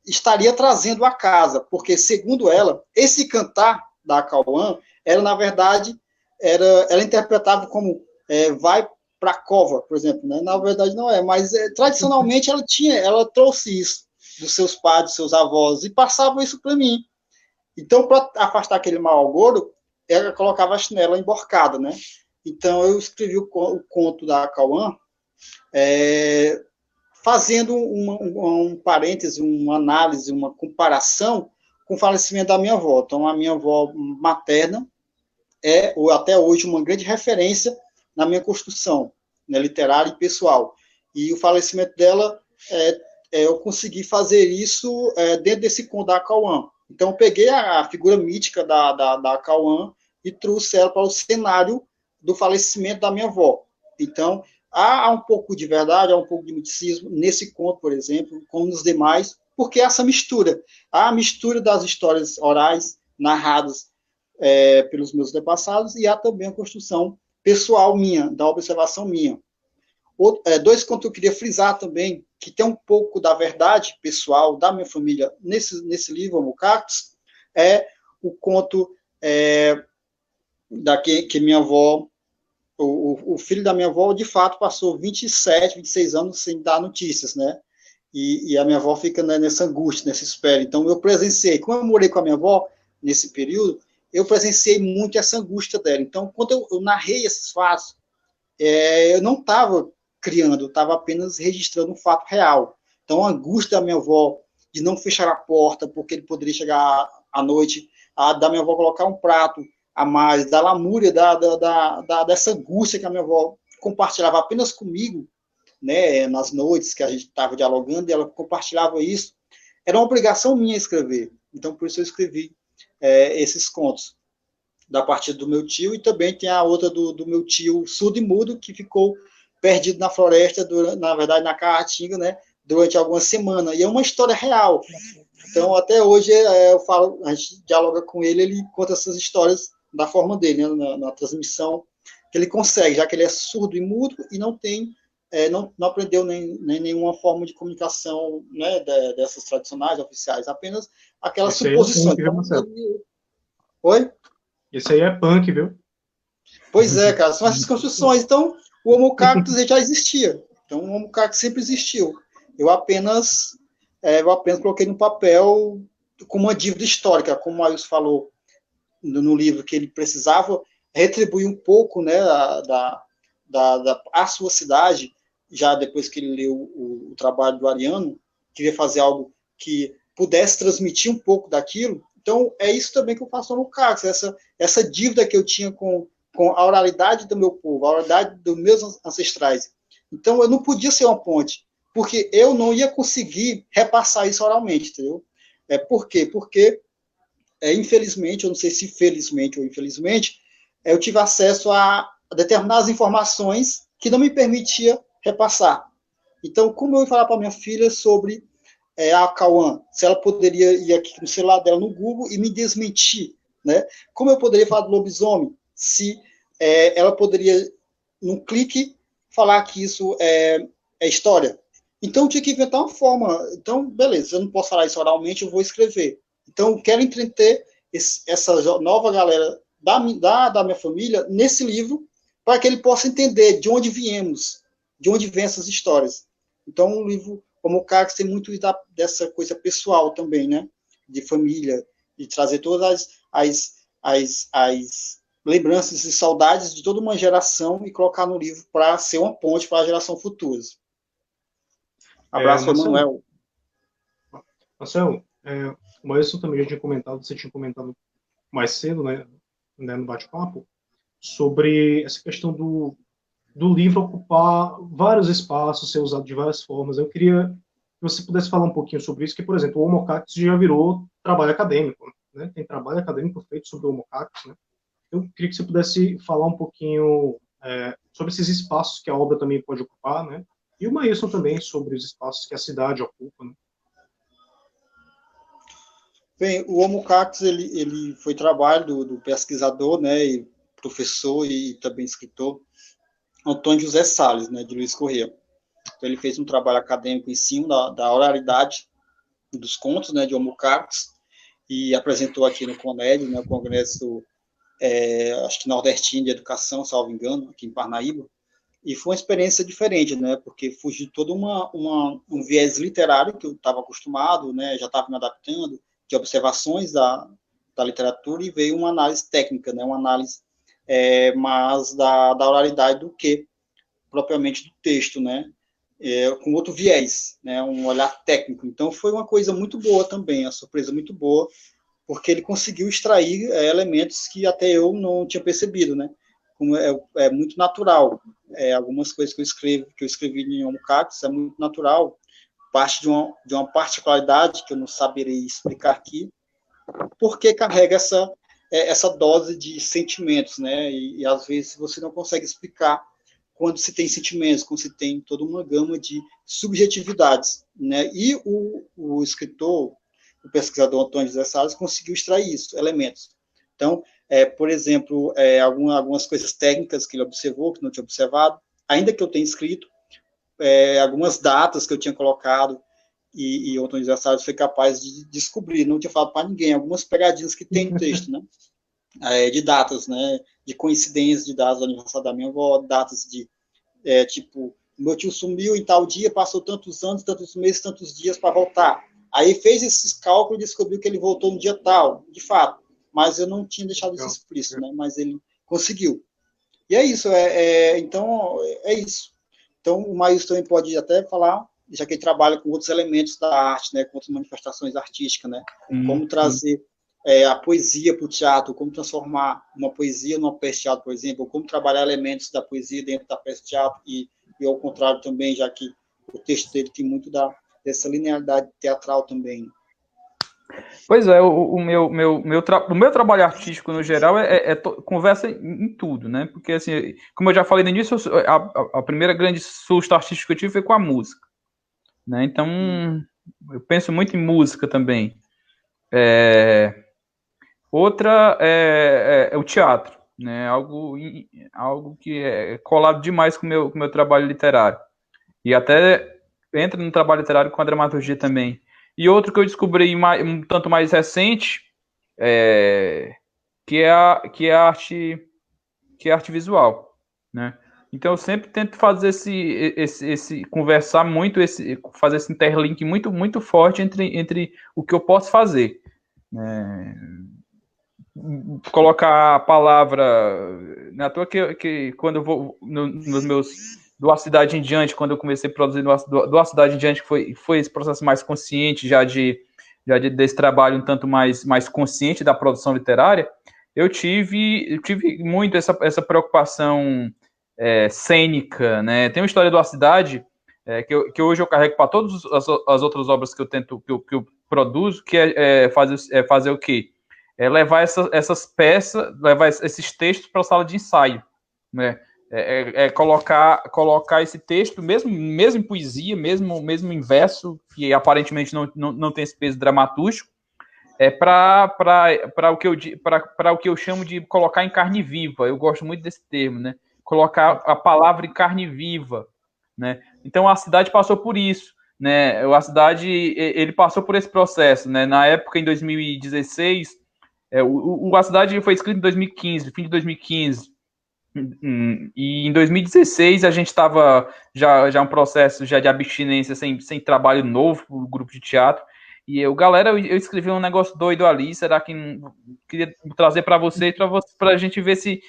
Speaker 4: estaria trazendo à casa, porque, segundo ela, esse cantar da Cauã, ela, na verdade, ela interpretava como vai para a cova, por exemplo, né? Na verdade não é, mas tradicionalmente ela trouxe isso dos seus pais, dos seus avós, e passava isso para mim. Então, para afastar aquele mau agouro, ela colocava a chinela emborcada, né? Então, eu escrevi o conto da Cauã, fazendo um parêntese, uma análise, uma comparação com o falecimento da minha avó. Então, a minha avó materna ou até hoje, uma grande referência na minha construção, né, literária e pessoal. E o falecimento dela, eu consegui fazer isso dentro desse conto da Cauã. Então, eu peguei a figura mítica da Cauã e trouxe ela para o cenário do falecimento da minha avó. Então, há um pouco de verdade, há um pouco de miticismo nesse conto, por exemplo, como nos demais, porque essa mistura, há a mistura das histórias orais narradas pelos meus antepassados, e há também a construção pessoal minha, da observação minha. Dois contos que eu queria frisar também, que tem um pouco da verdade pessoal da minha família nesse livro, Homo cactus, é o conto que minha avó, o filho da minha avó, de fato, passou 27, 26 anos sem dar notícias, né? E a minha avó fica nessa angústia, nessa espera. Então, eu presenciei, como eu morei com a minha avó nesse período, eu presenciei muito essa angústia dela. Então, quando eu narrei esses fatos, eu não estava criando, eu estava apenas registrando um fato real. Então, a angústia da minha avó de não fechar a porta, porque ele poderia chegar à noite, da minha avó colocar um prato a mais, da lamúria, dessa angústia que a minha avó compartilhava apenas comigo, né, nas noites que a gente estava dialogando, e ela compartilhava isso. Era uma obrigação minha escrever. Então, por isso eu escrevi esses contos da partida do meu tio, e também tem a outra do meu tio surdo e mudo, que ficou perdido na floresta, na verdade, na Caatinga, né, durante algumas semanas. E é uma história real. Então, até hoje, eu falo, a gente dialoga com ele, ele conta essas histórias da forma dele, né, na transmissão que ele consegue, já que ele é surdo e mudo e não tem, não aprendeu nem nenhuma forma de comunicação, né, dessas tradicionais, oficiais, apenas aquelas suposições. Oi?
Speaker 3: Esse aí é punk, viu?
Speaker 4: Pois é, cara, são essas construções. Então, o Homo cactus já existia. Então, o Homo cactus sempre existiu. Eu apenas coloquei no papel como uma dívida histórica, como o Ailson falou no livro, que ele precisava retribuir um pouco, né, a sua cidade, já depois que ele leu o trabalho do Ariano, queria fazer algo que pudesse transmitir um pouco daquilo. Então, é isso também que eu faço no cactus, essa dívida que eu tinha com a oralidade do meu povo, a oralidade dos meus ancestrais. Então, eu não podia ser uma ponte, porque eu não ia conseguir repassar isso oralmente, entendeu? Por quê? Porque infelizmente, eu não sei se felizmente ou infelizmente, eu tive acesso a determinadas informações que não me permitia repassar. Então, como eu ia falar para minha filha sobre a Cauã, se ela poderia ir aqui no celular dela no Google e me desmentir, né? Como eu poderia falar do lobisomem, se ela poderia, num clique, falar que isso é história. Então, eu tinha que inventar uma forma. Então, beleza, eu não posso falar isso oralmente, eu vou escrever. Então, eu quero entreter essa nova galera da minha família nesse livro, para que ele possa entender de onde viemos, de onde vêm essas histórias. Então, um livro como o Cax tem muito dessa coisa pessoal também, né? De família, de trazer todas as lembranças e saudades de toda uma geração e colocar no livro para ser uma ponte para a geração futura. Abraço, Emanuel.
Speaker 3: Marcelo, o Maílson também já tinha comentado, você tinha comentado mais cedo, né no bate-papo, sobre essa questão do livro ocupar vários espaços, ser usado de várias formas. Eu queria que você pudesse falar um pouquinho sobre isso, que, por exemplo, o Homo Cactus já virou trabalho acadêmico, né? Tem trabalho acadêmico feito sobre o Homo Cactus, né? Eu queria que você pudesse falar um pouquinho sobre esses espaços que a obra também pode ocupar, né? E o Maílson também sobre os espaços que a cidade ocupa, né?
Speaker 4: Bem, o Homo Cactus, ele foi trabalho do pesquisador, né, e professor e também escritor Antônio José Salles, né, de Luiz Corrêa. Então, ele fez um trabalho acadêmico em cima da oralidade dos contos, né, de Homo Cactus, e apresentou aqui no CONED, né, o Congresso, acho que nordestino de educação, salvo engano, aqui em Parnaíba, e foi uma experiência diferente, né, porque fugiu de todo um viés literário que eu estava acostumado, né, já estava me adaptando, de observações da literatura, e veio uma análise técnica, né, uma análise mais da oralidade do que propriamente do texto, né, com outro viés, né, um olhar técnico. Então, foi uma coisa muito boa também, uma surpresa muito boa, porque ele conseguiu extrair elementos que até eu não tinha percebido, né, como é muito natural. Algumas coisas que eu escrevi em Homo Cactus é muito natural, parte de uma particularidade que eu não saberei explicar aqui, porque carrega essa dose de sentimentos, né? E às vezes você não consegue explicar quando se tem sentimentos, quando se tem toda uma gama de subjetividades, né? E o escritor, o pesquisador Antônio José Salles, conseguiu extrair isso, elementos. Então, por exemplo, algumas coisas técnicas que ele observou, que não tinha observado, ainda que eu tenha escrito, algumas datas que eu tinha colocado, e o Antônio José Salles foi capaz de descobrir, não tinha falado para ninguém, algumas pegadinhas que tem no texto, né? De datas, né? De coincidências de datas do aniversário da minha avó, datas de, tipo, meu tio sumiu em tal dia, passou tantos anos, tantos meses, tantos dias para voltar. Aí fez esses cálculos e descobriu que ele voltou no dia tal, de fato. Mas eu não tinha deixado isso explícito, né? Mas ele conseguiu. E é isso, então, é isso. Então, o Maílson também pode até falar, já que ele trabalha com outros elementos da arte, né, com outras manifestações artísticas, né, como trazer a poesia para o teatro, como transformar uma poesia numa peça de teatro, por exemplo, ou como trabalhar elementos da poesia dentro da peça de teatro, e ao contrário também, já que o texto dele tem muito dessa linearidade teatral também.
Speaker 2: Pois é, o meu trabalho artístico, no geral, conversa em tudo, né? Porque, assim, como eu já falei no início, a primeira grande susto artístico que eu tive foi com a música, né? Então, eu penso muito em música também. Outra é o teatro, né? Algo que é colado demais com o meu trabalho literário. E até entra no trabalho literário com a dramaturgia também. E outro que eu descobri um tanto mais recente, que é a arte visual, né? Então eu sempre tento fazer esse conversar muito, fazer esse interlink muito, muito forte entre o que eu posso fazer, né? Colocar a palavra, não é à toa que quando eu vou nos meus do A Cidade em Diante, quando eu comecei a produzir do A Cidade em Diante, que foi esse processo mais consciente, desse trabalho um tanto mais consciente da produção literária, eu tive muito essa preocupação cênica, né? Tem uma história do A Cidade que hoje eu carrego para todas as outras obras que eu produzo, que é fazer o quê? levar essas peças, levar esses textos para a sala de ensaio, né? Colocar esse texto, mesmo em poesia, mesmo em verso, que aparentemente não tem esse peso dramatúrgico, para o que eu chamo de colocar em carne viva. Eu gosto muito desse termo, né? Colocar a palavra em carne viva, né? Então a cidade passou por isso, né? A cidade ele passou por esse processo, né? Na época, em 2016, a cidade foi escrita em 2015, fim de 2015. E em 2016 a gente estava já um processo já de abstinência sem trabalho novo para o grupo de teatro. E galera, eu escrevi um negócio doido ali. Será que queria trazer para você, para a gente ver se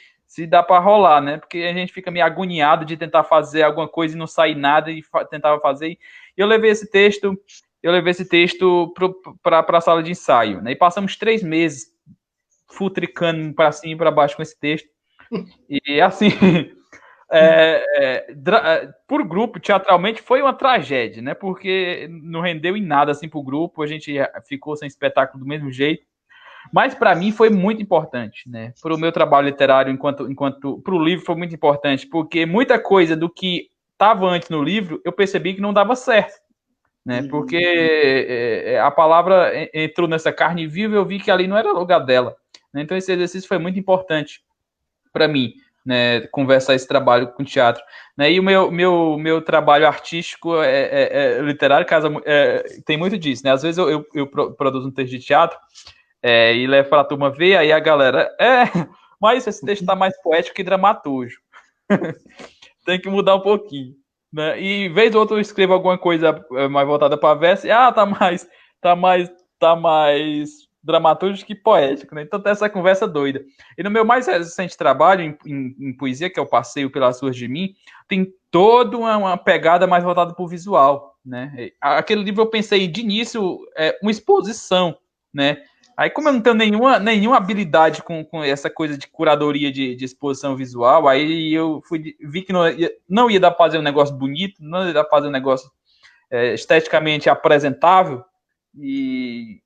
Speaker 2: dá para rolar, né? Porque a gente fica meio agoniado de tentar fazer alguma coisa e não sair nada e tentava fazer. E eu levei esse texto para a sala de ensaio, né? E passamos 3 meses futricando para cima e para baixo com esse texto. E assim, por grupo, teatralmente, foi uma tragédia, né? Porque não rendeu em nada assim pro grupo, a gente ficou sem espetáculo do mesmo jeito. Mas para mim foi muito importante, né? Para o meu trabalho literário, enquanto para o livro foi muito importante, porque muita coisa do que estava antes no livro eu percebi que não dava certo, né? Porque a palavra entrou nessa carne viva e eu vi que ali não era o lugar dela, né? Então esse exercício foi muito importante para mim, né, conversar esse trabalho com teatro, né, e o meu trabalho artístico literário tem muito disso, né, às vezes eu produzo um texto de teatro e levo para a turma ver, aí a galera, mas esse texto está mais poético que dramaturgo, tem que mudar um pouquinho, né, e vez ou outra eu escrevo alguma coisa mais voltada para verso, e tá mais dramaturgo que poético, né? Então tem essa conversa doida. E no meu mais recente trabalho em poesia, que é o Passeio pelas Ruas de Mim, tem toda uma pegada mais voltada para o visual, né? Aquele livro eu pensei de início uma exposição, né? Aí como eu não tenho nenhuma habilidade com essa coisa de curadoria de exposição visual, aí eu vi que não ia dar para fazer um negócio bonito, não ia dar para fazer um negócio esteticamente apresentável, e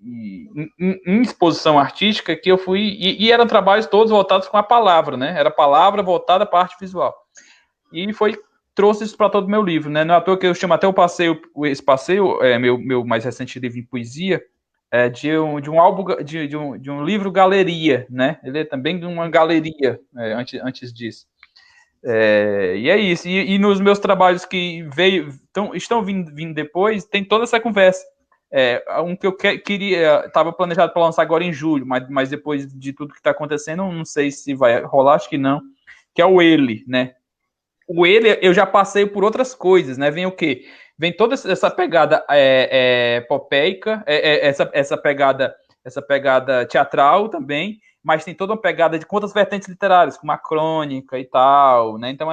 Speaker 2: em exposição artística que eu fui, e eram trabalhos todos voltados com a palavra, né? Era a palavra voltada para a arte visual. E trouxe isso para todo o meu livro, né? Não é à toa que eu chamo até esse passeio, meu mais recente livro em poesia, de um álbum, de um livro galeria, né? Ele é também de uma galeria, antes disso. E é isso. E nos meus trabalhos que estão vindo depois, tem toda essa conversa. Um que eu queria, estava planejado para lançar agora em julho, mas depois de tudo que está acontecendo, não sei se vai rolar, acho que não, que é o Ele, né? O Ele, eu já passei por outras coisas, né? Vem o quê? Vem toda essa pegada popeica, essa pegada teatral também, mas tem toda uma pegada de outras vertentes literárias, como a crônica e tal, né? Então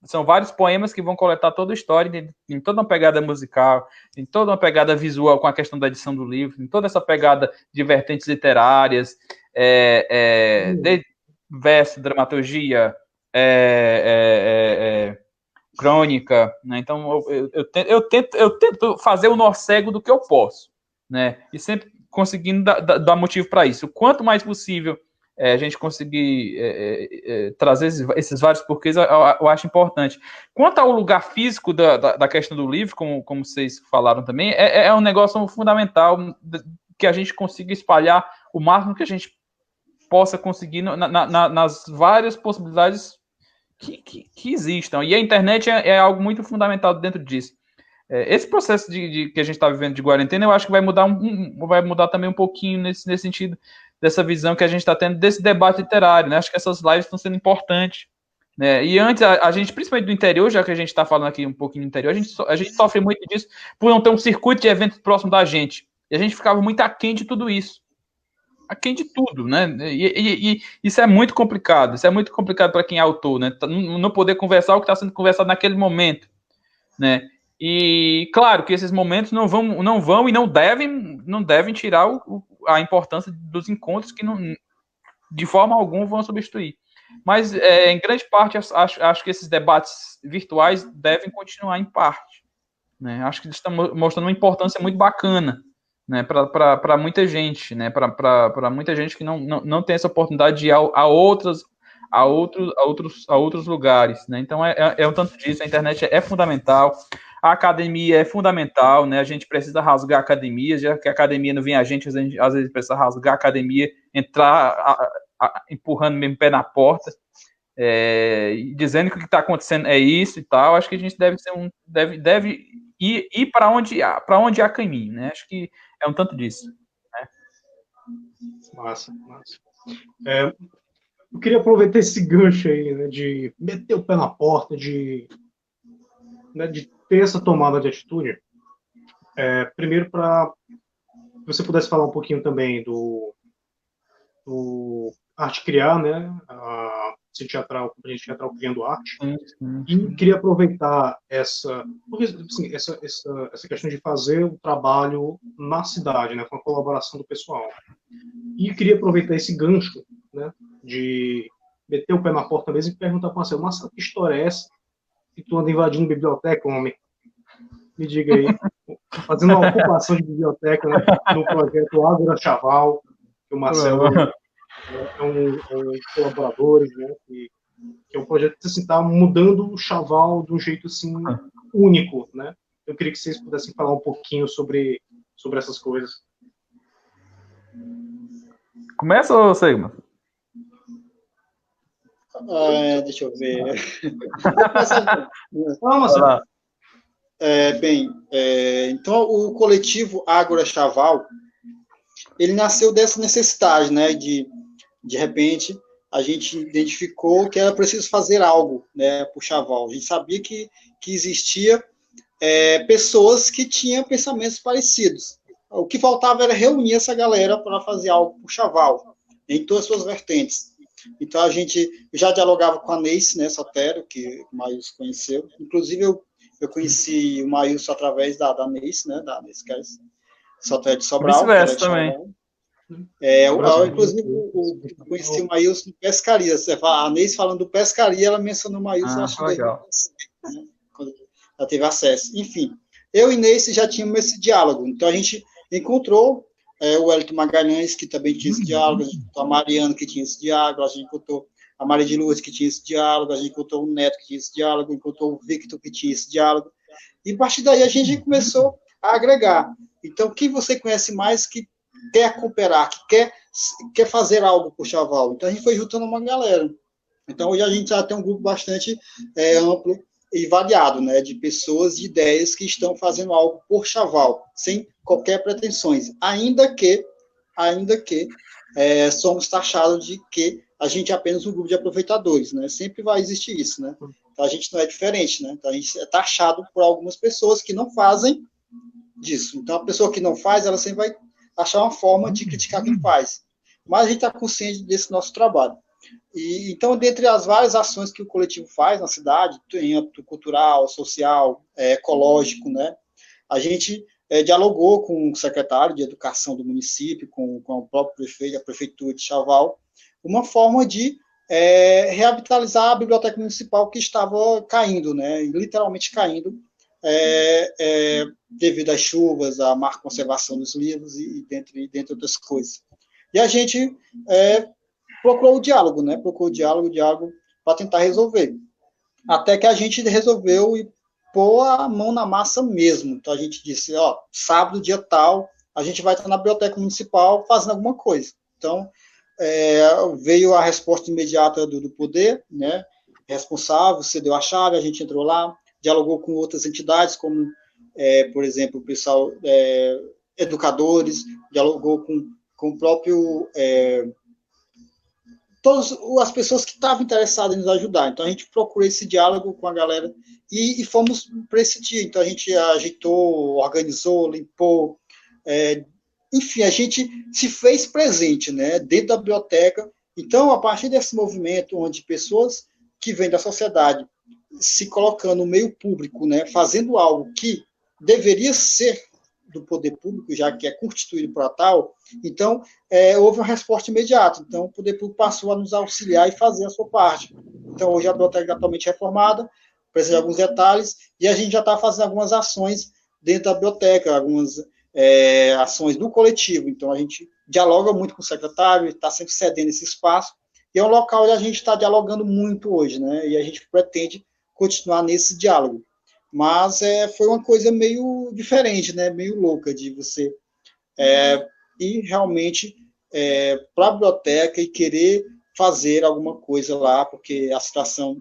Speaker 2: são vários poemas que vão coletar toda a história, tem toda uma pegada musical, tem toda uma pegada visual com a questão da edição do livro, tem toda essa pegada de vertentes literárias, de verso, dramaturgia, crônica, né? Então eu tento fazer o nó cego do que eu posso, né? E sempre conseguindo dar motivo para isso. O quanto mais possível a gente conseguir trazer esses vários porquês, eu acho importante. Quanto ao lugar físico da questão do livro, como vocês falaram também, é um negócio fundamental que a gente consiga espalhar o máximo que a gente possa conseguir nas várias possibilidades que existam. E a internet é algo muito fundamental dentro disso. Esse processo que a gente está vivendo de quarentena, eu acho que vai mudar também um pouquinho nesse sentido, dessa visão que a gente está tendo desse debate literário, né? Acho que essas lives estão sendo importantes, né? E antes, a gente, principalmente do interior, já que a gente está falando aqui um pouquinho do interior, a gente sofre muito disso por não ter um circuito de eventos próximo da gente. E a gente ficava muito aquém de tudo isso. Aquém de tudo, né? E isso é muito complicado. Isso é muito complicado para quem é autor, né? Não poder conversar o que está sendo conversado naquele momento, né? E claro que esses momentos não vão e não devem tirar a importância dos encontros que não, de forma alguma vão substituir. Mas em grande parte acho que esses debates virtuais devem continuar em parte, né? Acho que eles estão mostrando uma importância muito bacana, né, para muita gente, né, para muita gente que não tem essa oportunidade de ir a outros lugares, né? Então é um tanto disso. A internet é fundamental, a academia é fundamental, né? A gente precisa rasgar a academia, já que a academia não vem a gente às vezes precisa rasgar a academia, entrar empurrando mesmo o pé na porta, dizendo que o que está acontecendo é isso e tal. Acho que a gente deve ir para onde há caminho, né? Acho que é um tanto disso. Né?
Speaker 3: Massa. Eu queria aproveitar esse gancho aí, né, de meter o pé na porta, né, de ter essa tomada de atitude. Primeiro, para você pudesse falar um pouquinho também do Arte Criar, né, a companhia teatral Criando Arte. E queria aproveitar essa questão de fazer o trabalho na cidade, né, com a colaboração do pessoal. E queria aproveitar esse gancho, né, de meter o pé na porta mesmo e perguntar para você, Marcelo, que história é essa que tu anda invadindo biblioteca, homem? Me diga aí. Fazendo uma ocupação de biblioteca, né, no projeto Ágora Chaval, que o Marcelo é um colaborador, né, que é um projeto que assim, está mudando o Chaval de um jeito assim, único. Né? Eu queria que vocês pudessem falar um pouquinho sobre essas coisas.
Speaker 2: Começa ou Sigma?
Speaker 4: Deixa eu ver. Então, o coletivo Ágora Chaval, ele nasceu dessa necessidade, né, de repente, a gente identificou que era preciso fazer algo, né, para o Chaval. A gente sabia que existia pessoas que tinham pensamentos parecidos. O que faltava era reunir essa galera para fazer algo para o Chaval, em todas as suas vertentes. Então, a gente já dialogava com a Neice, né, Sotero, que o Maílson conheceu. Inclusive, eu conheci o Maílson através da Neice, né, da Neice, que é Sotero de Sobral.
Speaker 2: Vice-versa também.
Speaker 4: Inclusive, eu conheci o Maílson no Pescaria. A Neice falando do Pescaria, ela mencionou o Maílson, acho que legal. Né, quando ela teve acesso. Enfim, eu e Neice já tínhamos esse diálogo. Então, a gente encontrou o Wellington Magalhães, que também tinha esse diálogo, a gente encontrou a Mariana, que tinha esse diálogo, a gente encontrou a Maria de Lourdes, que tinha esse diálogo, a gente encontrou o Neto, que tinha esse diálogo, encontrou o Victor, que tinha esse diálogo. E, a partir daí, a gente começou a agregar. Então, quem você conhece mais que quer cooperar, que quer fazer algo por Chaval? Então, a gente foi juntando uma galera. Então, hoje a gente já tem um grupo bastante amplo e variado, né, de pessoas, de ideias que estão fazendo algo por Chaval, sem qualquer pretensões, ainda que somos taxados de que a gente é apenas um grupo de aproveitadores, né, sempre vai existir isso, né, então a gente não é diferente, né, então a gente é taxado por algumas pessoas que não fazem disso, então a pessoa que não faz, ela sempre vai achar uma forma de criticar quem faz, mas a gente está consciente desse nosso trabalho. E, então, dentre as várias ações que o coletivo faz na cidade, em âmbito cultural, social, ecológico, né, a gente dialogou com o secretário de Educação do município, com o próprio prefeito, a prefeitura de Chaval, uma forma de reavitalizar a biblioteca municipal que estava caindo, né, literalmente caindo, devido às chuvas, à má conservação dos livros e dentre outras coisas. E a gente procurou o diálogo, né? Procurou o diálogo para tentar resolver. Até que a gente resolveu pôr a mão na massa mesmo. Então a gente disse, sábado, dia tal, a gente vai estar na biblioteca municipal fazendo alguma coisa. Então veio a resposta imediata do poder, né? Responsável, cedeu a chave, a gente entrou lá, dialogou com outras entidades, como, por exemplo, o pessoal, educadores, dialogou com o próprio todas as pessoas que estavam interessadas em nos ajudar. Então, a gente procurou esse diálogo com a galera e fomos para esse dia. Então, a gente ajeitou, organizou, limpou. Enfim, a gente se fez presente, né, dentro da biblioteca. Então, a partir desse movimento, onde pessoas que vêm da sociedade se colocando no meio público, né, fazendo algo que deveria ser do poder público, já que é constituído para tal, então houve uma resposta imediata. Então, o poder público passou a nos auxiliar e fazer a sua parte. Então, hoje a biblioteca é totalmente reformada, precisa de alguns detalhes, e a gente já está fazendo algumas ações dentro da biblioteca, algumas ações do coletivo. Então, a gente dialoga muito com o secretário, está sempre cedendo esse espaço, e é um local onde a gente está dialogando muito hoje, né? E a gente pretende continuar nesse diálogo. Mas foi uma coisa meio diferente, né? Meio louca de você ir realmente para a biblioteca e querer fazer alguma coisa lá, porque a situação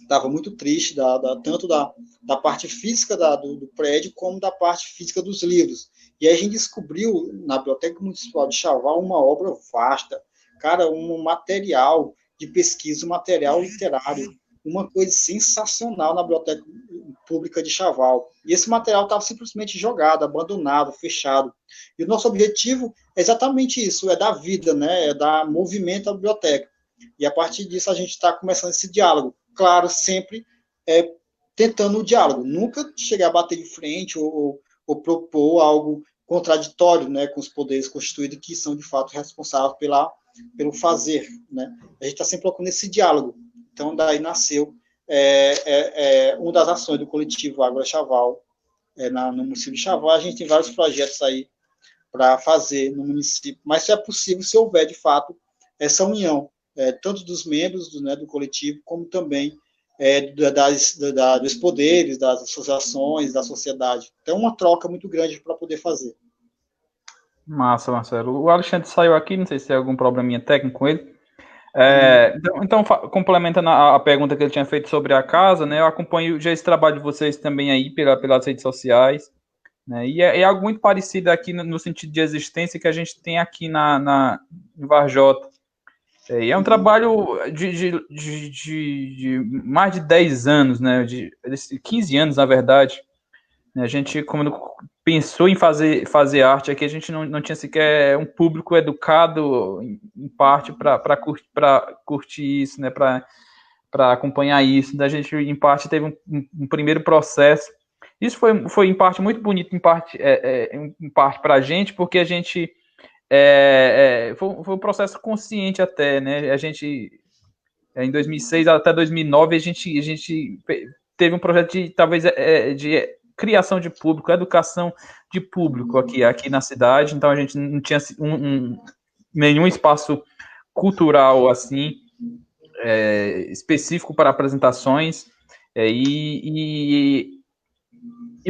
Speaker 4: estava muito triste, tanto da parte física do prédio, como da parte física dos livros. E aí a gente descobriu, na Biblioteca Municipal de Chaval, uma obra vasta, cara, um material de pesquisa, um material literário, uma coisa sensacional na Biblioteca Pública de Chaval. E esse material estava simplesmente jogado, abandonado, fechado. E o nosso objetivo é exatamente isso, é dar vida, né? É dar movimento à biblioteca. E a partir disso a gente está começando esse diálogo. Claro, sempre tentando o diálogo. Nunca chegar a bater de frente ou propor algo contraditório, né, com os poderes constituídos que são, de fato, responsáveis pelo fazer. Né? A gente está sempre procurando esse diálogo. Então, daí nasceu uma das ações do coletivo Água Chaval, no município de Chaval. A gente tem vários projetos aí para fazer no município, mas isso é possível se houver, de fato, essa união, tanto dos membros do coletivo, como também dos poderes, das associações, da sociedade. Então, uma troca muito grande para poder fazer.
Speaker 2: Massa, Marcelo. O Alexandre saiu aqui, não sei se tem algum probleminha técnico com ele. Então, complementando a pergunta que ele tinha feito sobre a casa, né, eu acompanho já esse trabalho de vocês também aí pelas redes sociais, né, e é algo muito parecido aqui no sentido de existência que a gente tem aqui em Varjota. E é um trabalho de mais de 10 anos, né, de 15 anos, na verdade. A gente, quando pensou em fazer arte aqui, a gente não tinha sequer um público educado, em parte, para curtir isso, né, para acompanhar isso. A gente, em parte, teve um primeiro processo. Isso foi em parte, muito bonito, em parte para a gente, porque a gente... foi um processo consciente até, né? A gente, em 2006 até 2009, a gente teve um projeto de, talvez, de criação de público, educação de público aqui na cidade. Então, a gente não tinha nenhum espaço cultural, assim, específico para apresentações, e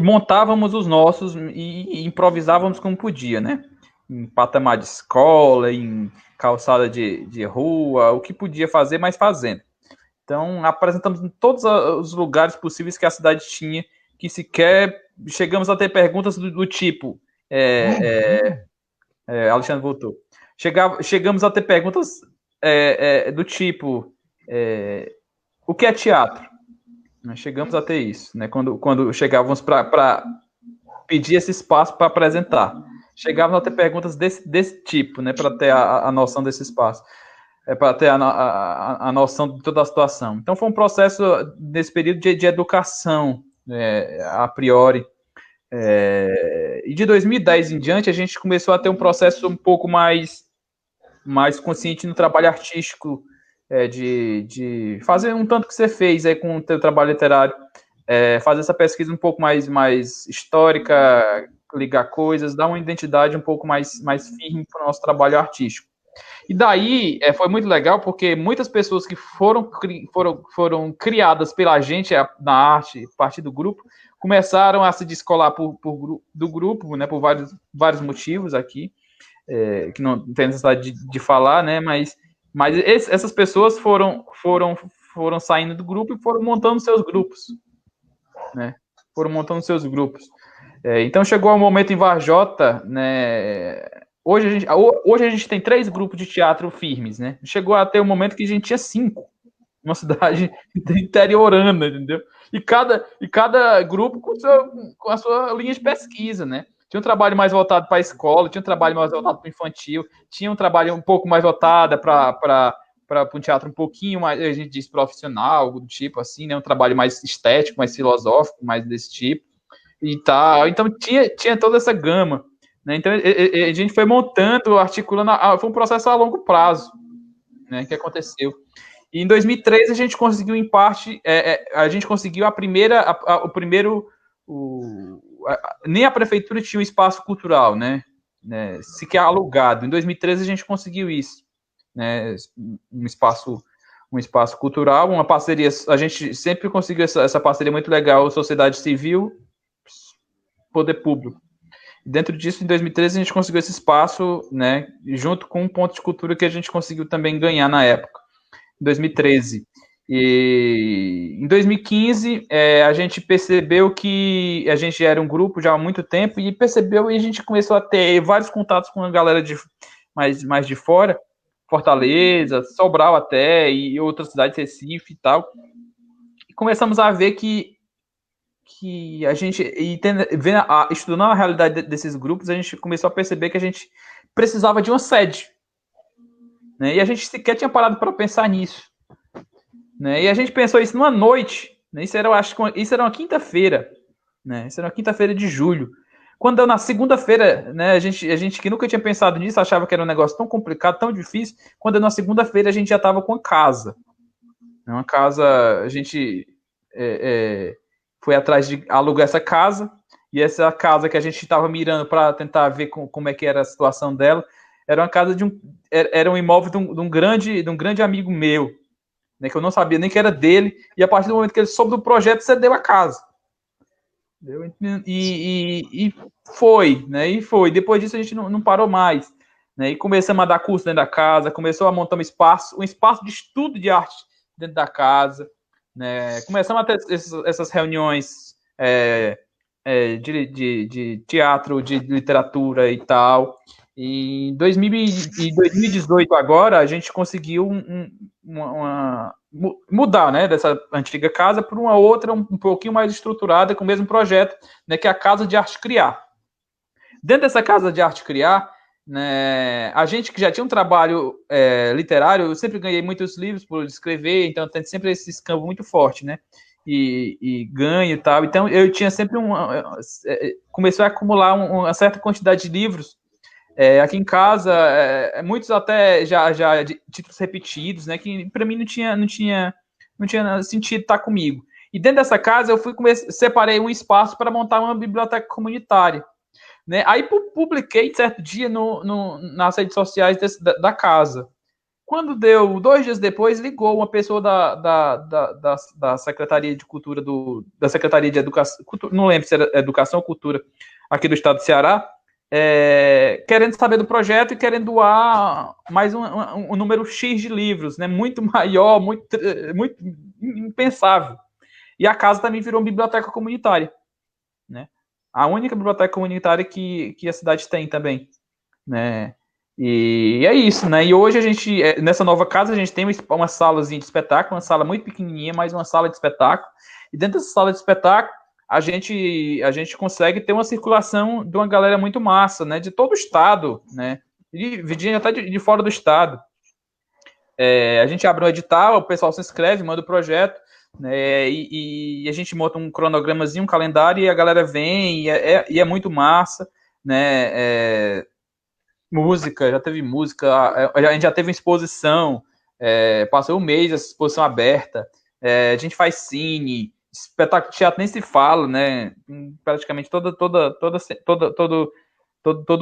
Speaker 2: montávamos os nossos e improvisávamos como podia, né? Em patamar de escola, em calçada de rua, o que podia fazer, mas fazendo. Então, apresentamos em todos os lugares possíveis que a cidade tinha, que sequer chegamos a ter perguntas do tipo... Alexandre voltou. Chegamos a ter perguntas do tipo... o que é teatro? Chegamos a ter isso, né? Quando chegávamos para pedir esse espaço para apresentar. Chegávamos a ter perguntas desse tipo, né? Para ter a noção desse espaço. Para ter a noção de toda a situação. Então, foi um processo, nesse período, de educação, a priori. E de 2010 em diante, a gente começou a ter um processo um pouco mais consciente no trabalho artístico, de fazer um tanto que você fez aí com o teu trabalho literário, fazer essa pesquisa um pouco mais histórica, ligar coisas, dar uma identidade um pouco mais firme para o nosso trabalho artístico. E daí foi muito legal, porque muitas pessoas que foram criadas pela gente na arte, a partir do grupo, começaram a se descolar do grupo, né, por vários motivos aqui, que não tem necessidade de falar, né, mas essas pessoas foram saindo do grupo e foram montando seus grupos, né, então chegou o momento em Varjota, né. Hoje a gente tem 3 grupos de teatro firmes, né? Chegou a ter um momento que a gente tinha 5, uma cidade interiorana, entendeu? E cada grupo com a sua linha de pesquisa, né? Tinha um trabalho mais voltado para a escola, tinha um trabalho mais voltado para o infantil, tinha um trabalho um pouco mais voltado para um teatro um pouquinho mais, a gente diz, profissional, algo do tipo assim, né? Um trabalho mais estético, mais filosófico, mais desse tipo e tal. Então tinha toda essa gama. Então, a gente foi montando, articulando, foi um processo a longo prazo, né, que aconteceu. E em 2013 a gente conseguiu, em parte, a gente conseguiu nem a prefeitura tinha um espaço cultural, né? Sequer alugado. Em 2013 a gente conseguiu isso, né? Um espaço cultural, uma parceria. A gente sempre conseguiu essa parceria muito legal, sociedade civil, poder público. Dentro disso, em 2013 a gente conseguiu esse espaço, né? Junto com um ponto de cultura que a gente conseguiu também ganhar na época, em 2013. E em 2015, a gente percebeu que a gente era um grupo já há muito tempo e percebeu, e a gente começou a ter vários contatos com a galera mais de fora, Fortaleza, Sobral até, e outras cidades, Recife e tal. E começamos a ver que a gente, estudando a realidade desses grupos, a gente começou a perceber que a gente precisava de uma sede. Né? E a gente sequer tinha parado para pensar nisso. Né? E a gente pensou isso numa noite, né? Isso era uma quinta-feira, né? Isso era uma quinta-feira de julho. Quando deu na segunda-feira, né, a gente que nunca tinha pensado nisso, achava que era um negócio tão complicado, tão difícil, quando deu na segunda-feira a gente já estava com a casa. Uma casa, a gente foi atrás de alugar essa casa, e essa casa que a gente estava mirando para tentar ver como é que era a situação dela, era uma casa era um imóvel de um grande amigo meu, né, que eu não sabia nem que era dele, e a partir do momento que ele soube do projeto, cedeu a casa. E foi, né? E foi. Depois disso a gente não parou mais. Né? E começamos a dar curso dentro da casa, começou a montar um espaço de estudo de arte dentro da casa. Né? Começamos a ter essas reuniões de teatro, de literatura e tal. E em 2018 agora, a gente conseguiu mudar, né, dessa antiga casa para uma outra um pouquinho mais estruturada, com o mesmo projeto, né, que é a Casa de Arte Criar. Dentro dessa Casa de Arte Criar, né, a gente que já tinha um trabalho literário, eu sempre ganhei muitos livros por escrever, então tem sempre esse escambo muito forte, né, e ganho e tal. Então eu tinha sempre começou a acumular uma certa quantidade de livros aqui em casa, muitos até já de títulos repetidos, né, que para mim não tinha sentido estar comigo. E dentro dessa casa eu separei um espaço para montar uma biblioteca comunitária. Né? Aí publiquei certo dia nas redes sociais da casa. Quando deu 2 dias depois, ligou uma pessoa da Secretaria de Cultura, da Secretaria de Educação, não lembro se era Educação ou Cultura, aqui do estado do Ceará, querendo saber do projeto e querendo doar mais um número X de livros, né? Muito maior, muito impensável. E a casa também virou uma biblioteca comunitária. Né? A única biblioteca comunitária que a cidade tem também. Né? E é isso, né? E hoje a gente, nessa nova casa, a gente tem uma salazinha de espetáculo, uma sala muito pequenininha, mas uma sala de espetáculo. E dentro dessa sala de espetáculo, a gente consegue ter uma circulação de uma galera muito massa, né? De todo o estado, né? E até de fora do estado. A gente abre um edital, o pessoal se inscreve, manda o projeto, né? E a gente monta um cronogramazinho, um calendário, e a galera vem, e é muito massa, né? Música, já teve música, a gente já teve exposição, passou um mês essa exposição aberta, a gente faz cine, espetáculo de teatro nem se fala, né? Praticamente todo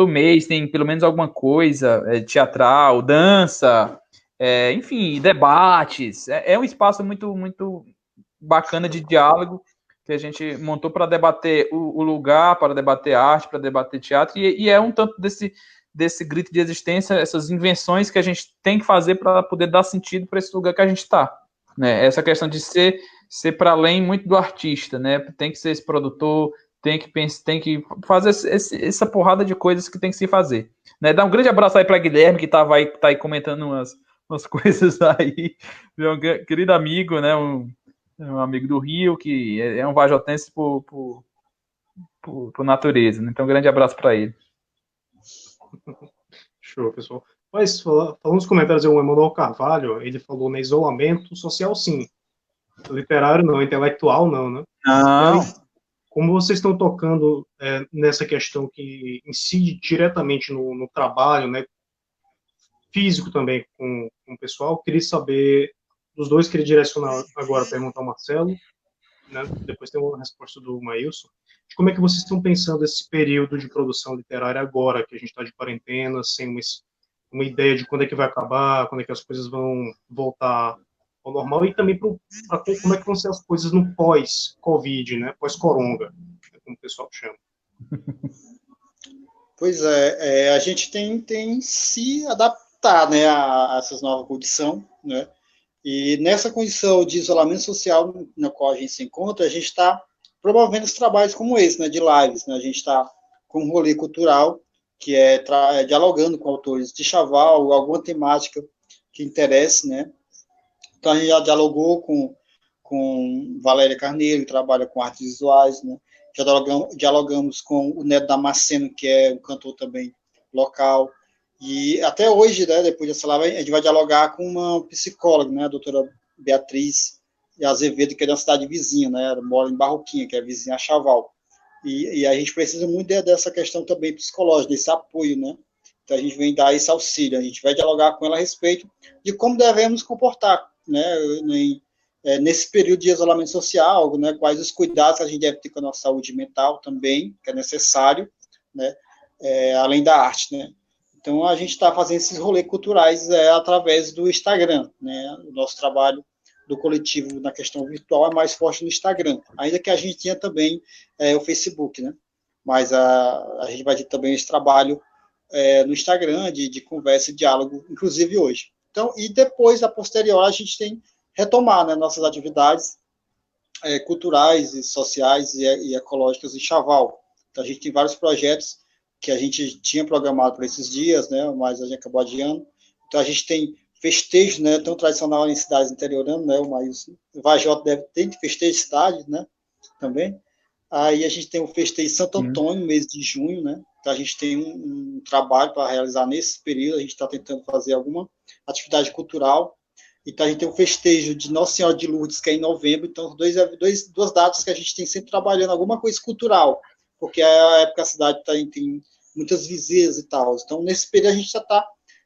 Speaker 2: mês tem pelo menos alguma coisa teatral, dança, enfim, debates. É um espaço muito, muito bacana de diálogo que a gente montou para debater o lugar, para debater arte, para debater teatro, e é um tanto desse grito de existência, essas invenções que a gente tem que fazer para poder dar sentido para esse lugar que a gente está. Né? Essa questão de ser para além muito do artista, né? Tem que ser esse produtor, tem que fazer essa porrada de coisas que tem que se fazer. Né? Dá um grande abraço aí para Guilherme, que tá aí comentando umas coisas aí, um querido amigo, né? Um amigo do Rio, que é um vajotense por natureza. Né? Então, um grande abraço para ele.
Speaker 3: Show, pessoal. Mas, falando nos comentários, o Emanuel Carvalho, ele falou, né, isolamento social, sim. Literário não, intelectual não, né?
Speaker 2: Não.
Speaker 3: Aí, como vocês estão tocando nessa questão que incide diretamente no trabalho, né, físico também com o pessoal, queria saber dos dois, queria direcionar agora a pergunta ao Marcelo, né, depois tem uma resposta do Maílson, de como é que vocês estão pensando esse período de produção literária agora, que a gente está de quarentena, sem uma ideia de quando é que vai acabar, quando é que as coisas vão voltar ao normal, e também para como é que vão ser as coisas no pós-Covid, né, pós-coronga, como o pessoal chama.
Speaker 4: Pois é, a gente tem se adaptar, né, a essas novas condições, né, e nessa condição de isolamento social na qual a gente se encontra, a gente está promovendo os trabalhos como esse, né, de lives, né, a gente está com um rolê cultural, que é dialogando com autores de Chaval, alguma temática que interesse, né, então a gente já dialogou com Valéria Carneiro, que trabalha com artes visuais, né, já dialogamos com o Neto Damasceno, que é um cantor também local, e até hoje, né, depois dessa live, a gente vai dialogar com uma psicóloga, né, a doutora Beatriz Azevedo, que é da cidade vizinha, né, ela mora em Barroquinha, que é vizinha a Chaval, e a gente precisa muito dessa questão também psicológica, desse apoio, né, então a gente vem dar esse auxílio, a gente vai dialogar com ela a respeito de como devemos comportar, né, nesse período de isolamento social, né, quais os cuidados que a gente deve ter com a nossa saúde mental também, que é necessário, né, além da arte, né. Então, a gente está fazendo esses rolês culturais através do Instagram, né, o nosso trabalho do coletivo na questão virtual é mais forte no Instagram, ainda que a gente tenha também o Facebook, né, mas a gente vai ter também esse trabalho no Instagram de conversa e diálogo, inclusive hoje. Então, e depois, a posterior, a gente tem retomar, né, nossas atividades culturais e sociais e ecológicas em Chaval. Então, a gente tem vários projetos que a gente tinha programado para esses dias, né, mas a gente acabou adiando. Então, a gente tem festejo, né, tão tradicional em cidades interioranas, né, o Vajota deve ter festejo de cidade, né, também. Aí a gente tem o festejo de Santo Antônio, mês de junho, né, então a gente tem um trabalho para realizar nesse período, a gente está tentando fazer alguma atividade cultural. Então, a gente tem o festejo de Nossa Senhora de Lourdes, que é em novembro. Então, duas datas que a gente tem sempre trabalhando alguma coisa cultural, porque é a época que a cidade tem muitas visitas e tal. Então, nesse período, a gente já está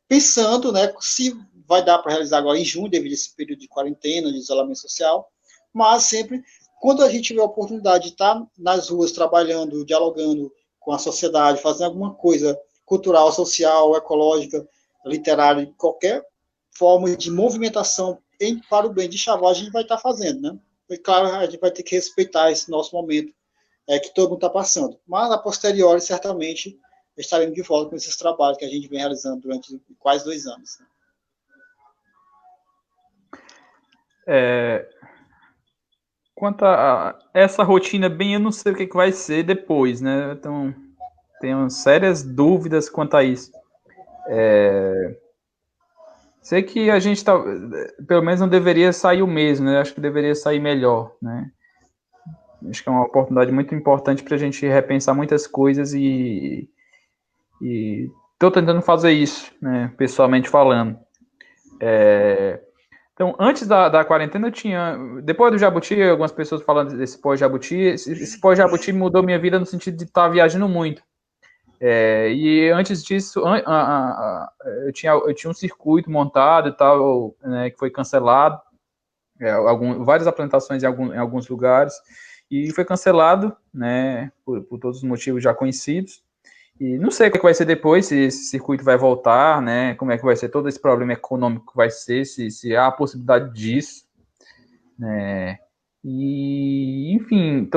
Speaker 4: pensando, né, se vai dar para realizar agora em junho, devido a esse período de quarentena, de isolamento social, mas sempre, quando a gente tiver a oportunidade de estar nas ruas trabalhando, dialogando com a sociedade, fazendo alguma coisa cultural, social, ecológica, literária, qualquer forma de movimentação para o bem de Chaval, a gente vai estar fazendo, né? E claro, a gente vai ter que respeitar esse nosso momento que todo mundo está passando. Mas, a posteriori, certamente, estaremos de volta com esses trabalhos que a gente vem realizando durante quase 2 anos.
Speaker 2: Né? Quanto a essa rotina, bem, eu não sei o que vai ser depois, né? Então, tenho sérias dúvidas quanto a isso. Sei que a gente tá, pelo menos não deveria sair o mesmo, né? Acho que deveria sair melhor, né? Acho que é uma oportunidade muito importante para a gente repensar muitas coisas e estou tentando fazer isso, né? Pessoalmente falando. Então, antes da quarentena, eu tinha... Depois do Jabuti, algumas pessoas falando desse pós-Jabuti. Esse pós-Jabuti mudou minha vida no sentido de estar viajando muito. E antes disso, eu tinha um circuito montado e tal, né, que foi cancelado, várias apresentações em alguns lugares, e foi cancelado, né, por todos os motivos já conhecidos. E não sei o que vai ser depois, se esse circuito vai voltar, né, como é que vai ser todo esse problema econômico que vai ser, se há a possibilidade disso, né, e, enfim,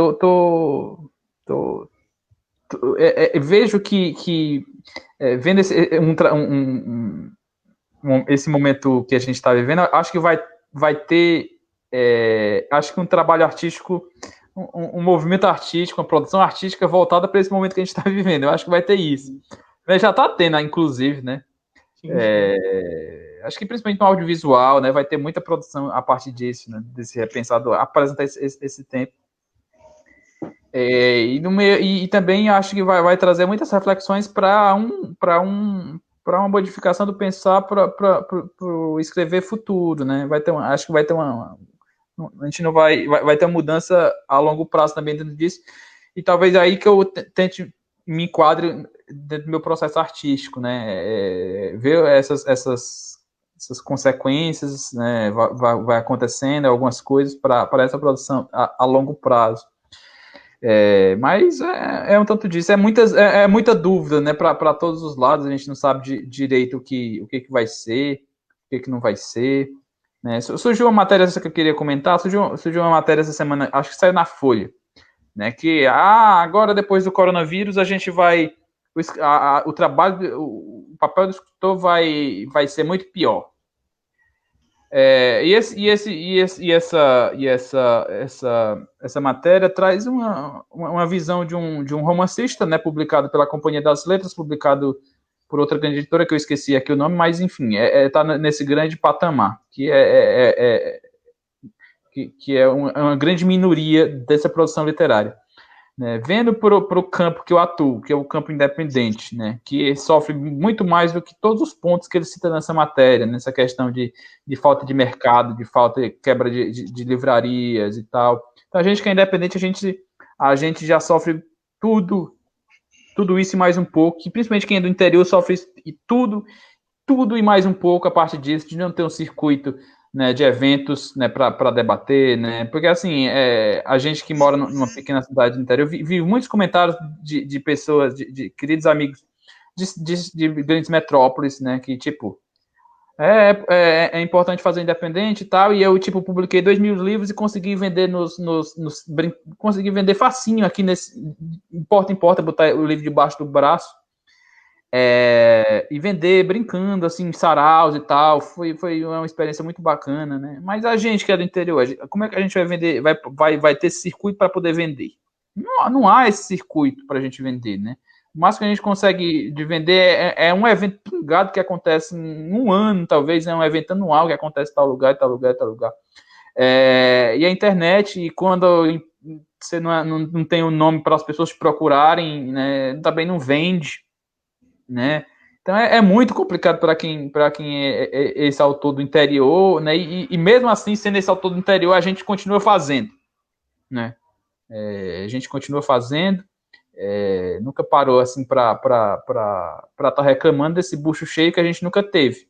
Speaker 2: vejo que vendo esse momento que a gente está vivendo, acho que vai ter, acho que um trabalho artístico, um movimento artístico, uma produção artística voltada para esse momento que a gente está vivendo. Eu acho que vai ter isso. Já está tendo, inclusive, né? Sim. Acho que principalmente no audiovisual, né? Vai ter muita produção a partir disso, né? Desse repensado, apresentar esse tempo. E também acho que vai trazer muitas reflexões para uma modificação do pensar para o escrever futuro, né? Acho que vai ter a gente não vai ter uma mudança a longo prazo também dentro disso, e talvez aí que eu tente me enquadre dentro do meu processo artístico, né? Ver essas consequências, né, vai acontecendo algumas coisas para essa produção a longo prazo. Mas um tanto disso, muita dúvida, né, para todos os lados, a gente não sabe direito o que vai ser, o que não vai ser, né. Surgiu uma matéria que eu queria comentar, surgiu uma matéria essa semana, acho que saiu na Folha, né, que agora depois do coronavírus a gente vai, o trabalho, o papel do escritor vai ser muito pior. Essa matéria traz uma visão de um romancista, né, publicado pela Companhia das Letras, publicado por outra grande editora, que eu esqueci aqui o nome, mas enfim, está nesse grande patamar, que é uma grande minoria dessa produção literária. Né, vendo para o campo que eu atuo, que é o campo independente, né, que sofre muito mais do que todos os pontos que ele cita nessa matéria, nessa questão de falta de mercado, de falta de quebra de livrarias e tal. Então, a gente que é independente, a gente já sofre tudo isso e mais um pouco, e principalmente quem é do interior sofre tudo e mais um pouco a parte disso, de não ter um circuito, né, de eventos, né, para debater, né, porque assim, a gente que mora numa pequena cidade do interior, vi muitos comentários de pessoas, de queridos amigos de grandes metrópoles, né, que tipo, é importante fazer independente e tal, e eu tipo, publiquei 2.000 livros e consegui vender consegui vender facinho aqui porta em porta, botar o livro debaixo do braço, e vender brincando, assim, saraus e tal, foi uma experiência muito bacana, né? Mas a gente que é do interior, como é que a gente vai vender, vai ter esse circuito para poder vender? Não há esse circuito para a gente vender, né? O máximo que a gente consegue de vender é um evento pingado que acontece em um ano, talvez, é um evento anual que acontece em tal lugar, tal lugar, tal lugar. E a internet, e quando você não tem o nome para as pessoas te procurarem, né, também não vende, né? Então é muito complicado para quem é esse autor do interior, né? E mesmo assim, sendo esse autor do interior, a gente continua fazendo, né? A gente continua fazendo, nunca parou assim para estar reclamando desse bucho cheio que a gente nunca teve,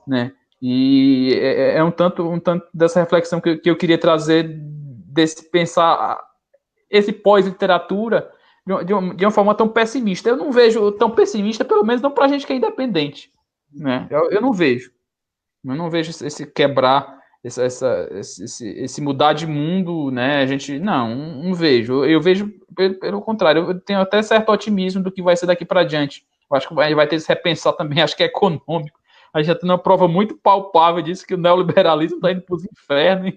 Speaker 2: né? E um tanto dessa reflexão que eu queria trazer, desse pensar esse pós-literatura de uma forma tão pessimista. Eu não vejo tão pessimista, pelo menos não para a gente que é independente, né? Eu não vejo. Eu não vejo esse quebrar, esse mudar de mundo, né? A gente não vejo. Eu vejo pelo contrário. Eu tenho até certo otimismo do que vai ser daqui para diante. Eu acho que vai ter que se repensar também. Acho que é econômico. A gente já tem uma prova muito palpável disso, que o neoliberalismo está indo para os infernos.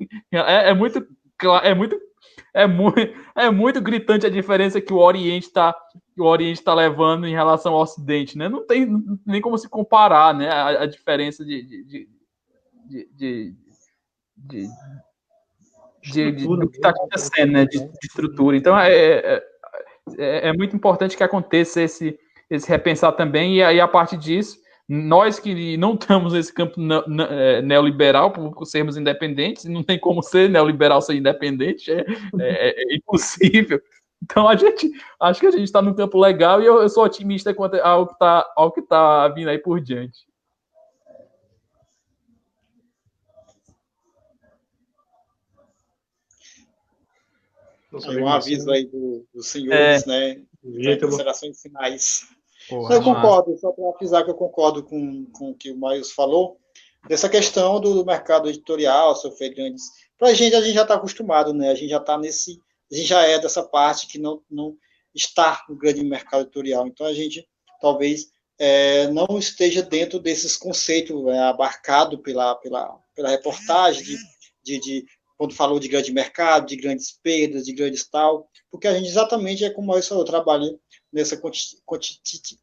Speaker 2: É muito gritante a diferença que o Oriente está levando em relação ao Ocidente, né? Não tem nem como se comparar, né? A diferença do que está acontecendo, né? De estrutura. Então é muito importante que aconteça esse repensar também, e aí a partir disso, nós que não estamos nesse campo neoliberal, por sermos independentes, não tem como ser neoliberal sem independente, é impossível. Então acho que a gente está num campo legal, e eu sou otimista quanto ao que tá vindo aí por diante.
Speaker 4: Um aviso aí dos senhores, né? Considerações finais.
Speaker 2: Porra,
Speaker 4: eu concordo, só para avisar que eu concordo com o que o Maius falou, dessa questão do mercado editorial, sofrer grandes. Para a gente já está acostumado, né? A gente já está a gente já é dessa parte que não está no grande mercado editorial. Então a gente talvez não esteja dentro desses conceitos abarcado pela reportagem quando falou de grande mercado, de grandes perdas, de grandes tal, porque a gente exatamente como o Maius falou, trabalha nessa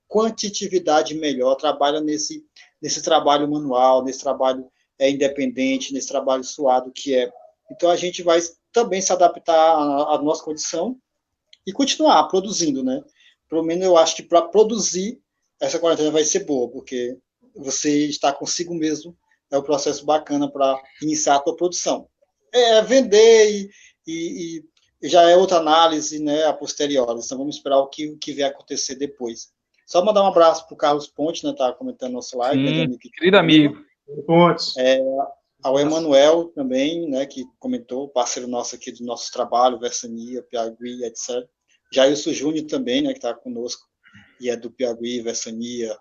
Speaker 4: quantitatividade melhor, trabalha nesse trabalho manual, nesse trabalho independente, nesse trabalho suado que é. Então, a gente vai também se adaptar à nossa condição e continuar produzindo, né? Pelo menos eu acho que para produzir, essa quarentena vai ser boa, porque você está consigo mesmo, é um processo bacana para iniciar a tua produção. Vender e já é outra análise, né, a posteriori. Então, vamos esperar o que vai acontecer depois. Só mandar um abraço para o Carlos Ponte, né, tá comentando nosso live.
Speaker 2: Sim, querido amigo.
Speaker 3: Pontes.
Speaker 4: Ao Emanuel também, né, que comentou, parceiro nosso aqui do nosso trabalho, Versania, Piauí, etc. Jailson Júnior também, né, que está conosco, e é do Piauí, Versania,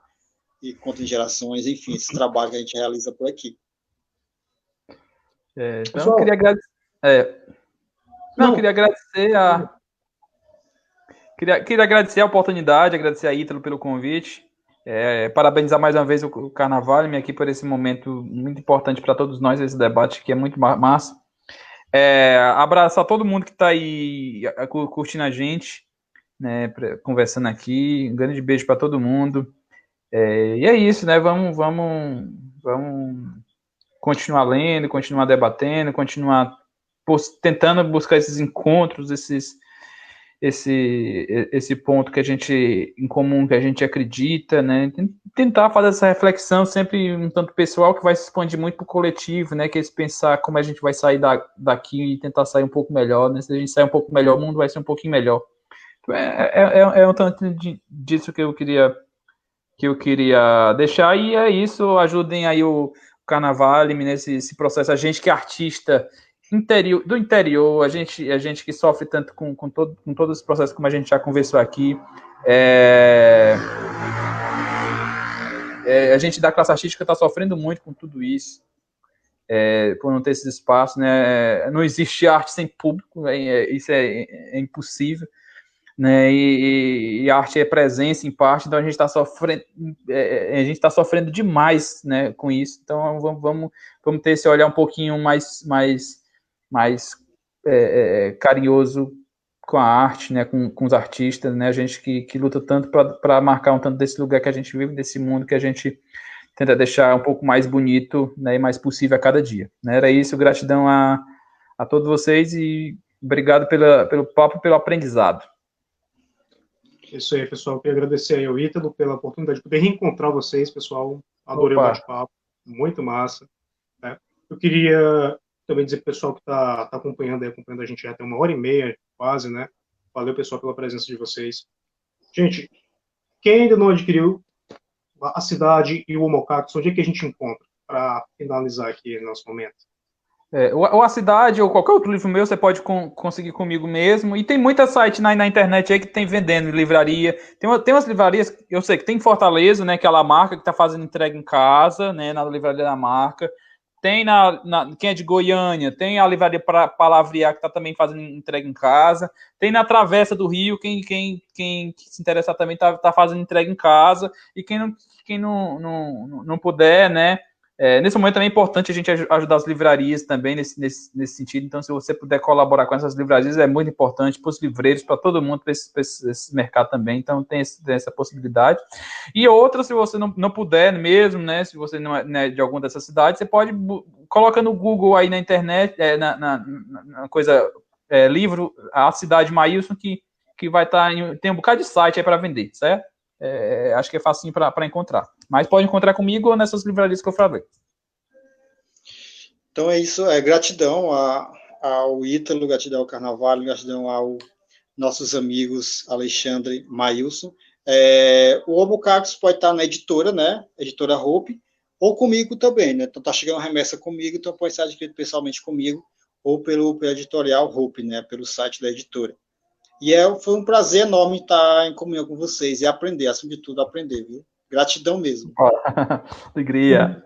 Speaker 4: e Conta em Gerações, enfim, esse trabalho que a gente realiza por aqui.
Speaker 2: Então, pessoal, eu queria agradecer. Queria agradecer Queria agradecer a oportunidade, agradecer a Ítalo pelo convite. Parabenizar mais uma vez o Carnaval aqui por esse momento muito importante para todos nós, esse debate que é muito massa. Abraçar todo mundo que está aí curtindo a gente, né, conversando aqui. Um grande beijo para todo mundo. E é isso, né? Vamos continuar lendo, continuar debatendo, continuar tentando buscar esses encontros, esse ponto que a gente em comum, que a gente acredita, né? Tentar fazer essa reflexão sempre um tanto pessoal, que vai se expandir muito para o coletivo, né? Que é pensar como a gente vai sair daqui e tentar sair um pouco melhor, né? Se a gente sair um pouco melhor, o mundo vai ser um pouquinho melhor. Então, um tanto disso que eu queria deixar, e é isso. Ajudem aí o Carnaval nesse processo. A gente que é artista do interior, a gente que sofre tanto com todo esse processo, como a gente já conversou aqui, a gente da classe artística está sofrendo muito com tudo isso, por não ter esse espaço, né? Não existe arte sem público, isso é impossível, né? E a arte é presença em parte, então a gente está sofrendo demais, né, com isso. Então vamos ter esse olhar um pouquinho mais carinhoso com a arte, né, com os artistas, né? A gente que luta tanto para marcar um tanto desse lugar que a gente vive, desse mundo que a gente tenta deixar um pouco mais bonito, né, e mais possível a cada dia, né? Era isso. Gratidão a todos vocês e obrigado pelo papo, pelo aprendizado.
Speaker 3: Isso aí, pessoal. Eu queria agradecer aí ao Ítalo pela oportunidade de poder reencontrar vocês, pessoal. Adorei o bate-papo, muito massa, né? Eu queria também dizer para o pessoal que está acompanhando a gente já tem 1h30, quase, né? Valeu, pessoal, pela presença de vocês. Gente, quem ainda não adquiriu A Cidade e o Homo Cactus, onde é que a gente encontra? Para finalizar aqui nosso momento.
Speaker 2: Ou A Cidade, ou qualquer outro livro meu, você pode conseguir comigo mesmo. E tem muita site na internet aí que tem vendendo, livraria. Tem umas livrarias, eu sei que tem em Fortaleza, né, que é a La Marca, que está fazendo entrega em casa, né, na livraria da Marca. Tem quem é de Goiânia, tem a livraria Palavrear, que está também fazendo entrega em casa. Tem na Travessa do Rio, quem se interessar também está fazendo entrega em casa. E quem não puder, né, nesse momento também é importante a gente ajudar as livrarias também nesse sentido. Então, se você puder colaborar com essas livrarias, é muito importante para os livreiros, para todo mundo, para esse mercado também. Então, tem essa possibilidade. E outra, se você não puder mesmo, né, se você não é de alguma dessas cidades, você pode colocar no Google aí na internet, na coisa, livro, A Cidade Maílson, que vai estar, tem um bocado de site aí para vender, certo? Acho que é facinho para encontrar. Mas pode encontrar comigo ou nessas livrarias que eu falei.
Speaker 4: Então é isso. Gratidão ao Ítalo, gratidão ao Carnaval, gratidão aos nossos amigos Alexandre, Maílson. O Homo Cactus pode estar na editora, né? Editora Hope, ou comigo também, né? Então tá chegando remessa comigo, então pode ser adquirido pessoalmente comigo, ou pelo editorial Hope, né? Pelo site da editora. E foi um prazer enorme estar em comunhão com vocês e aprender, acima de tudo, aprender, viu? Gratidão mesmo.
Speaker 2: Alegria.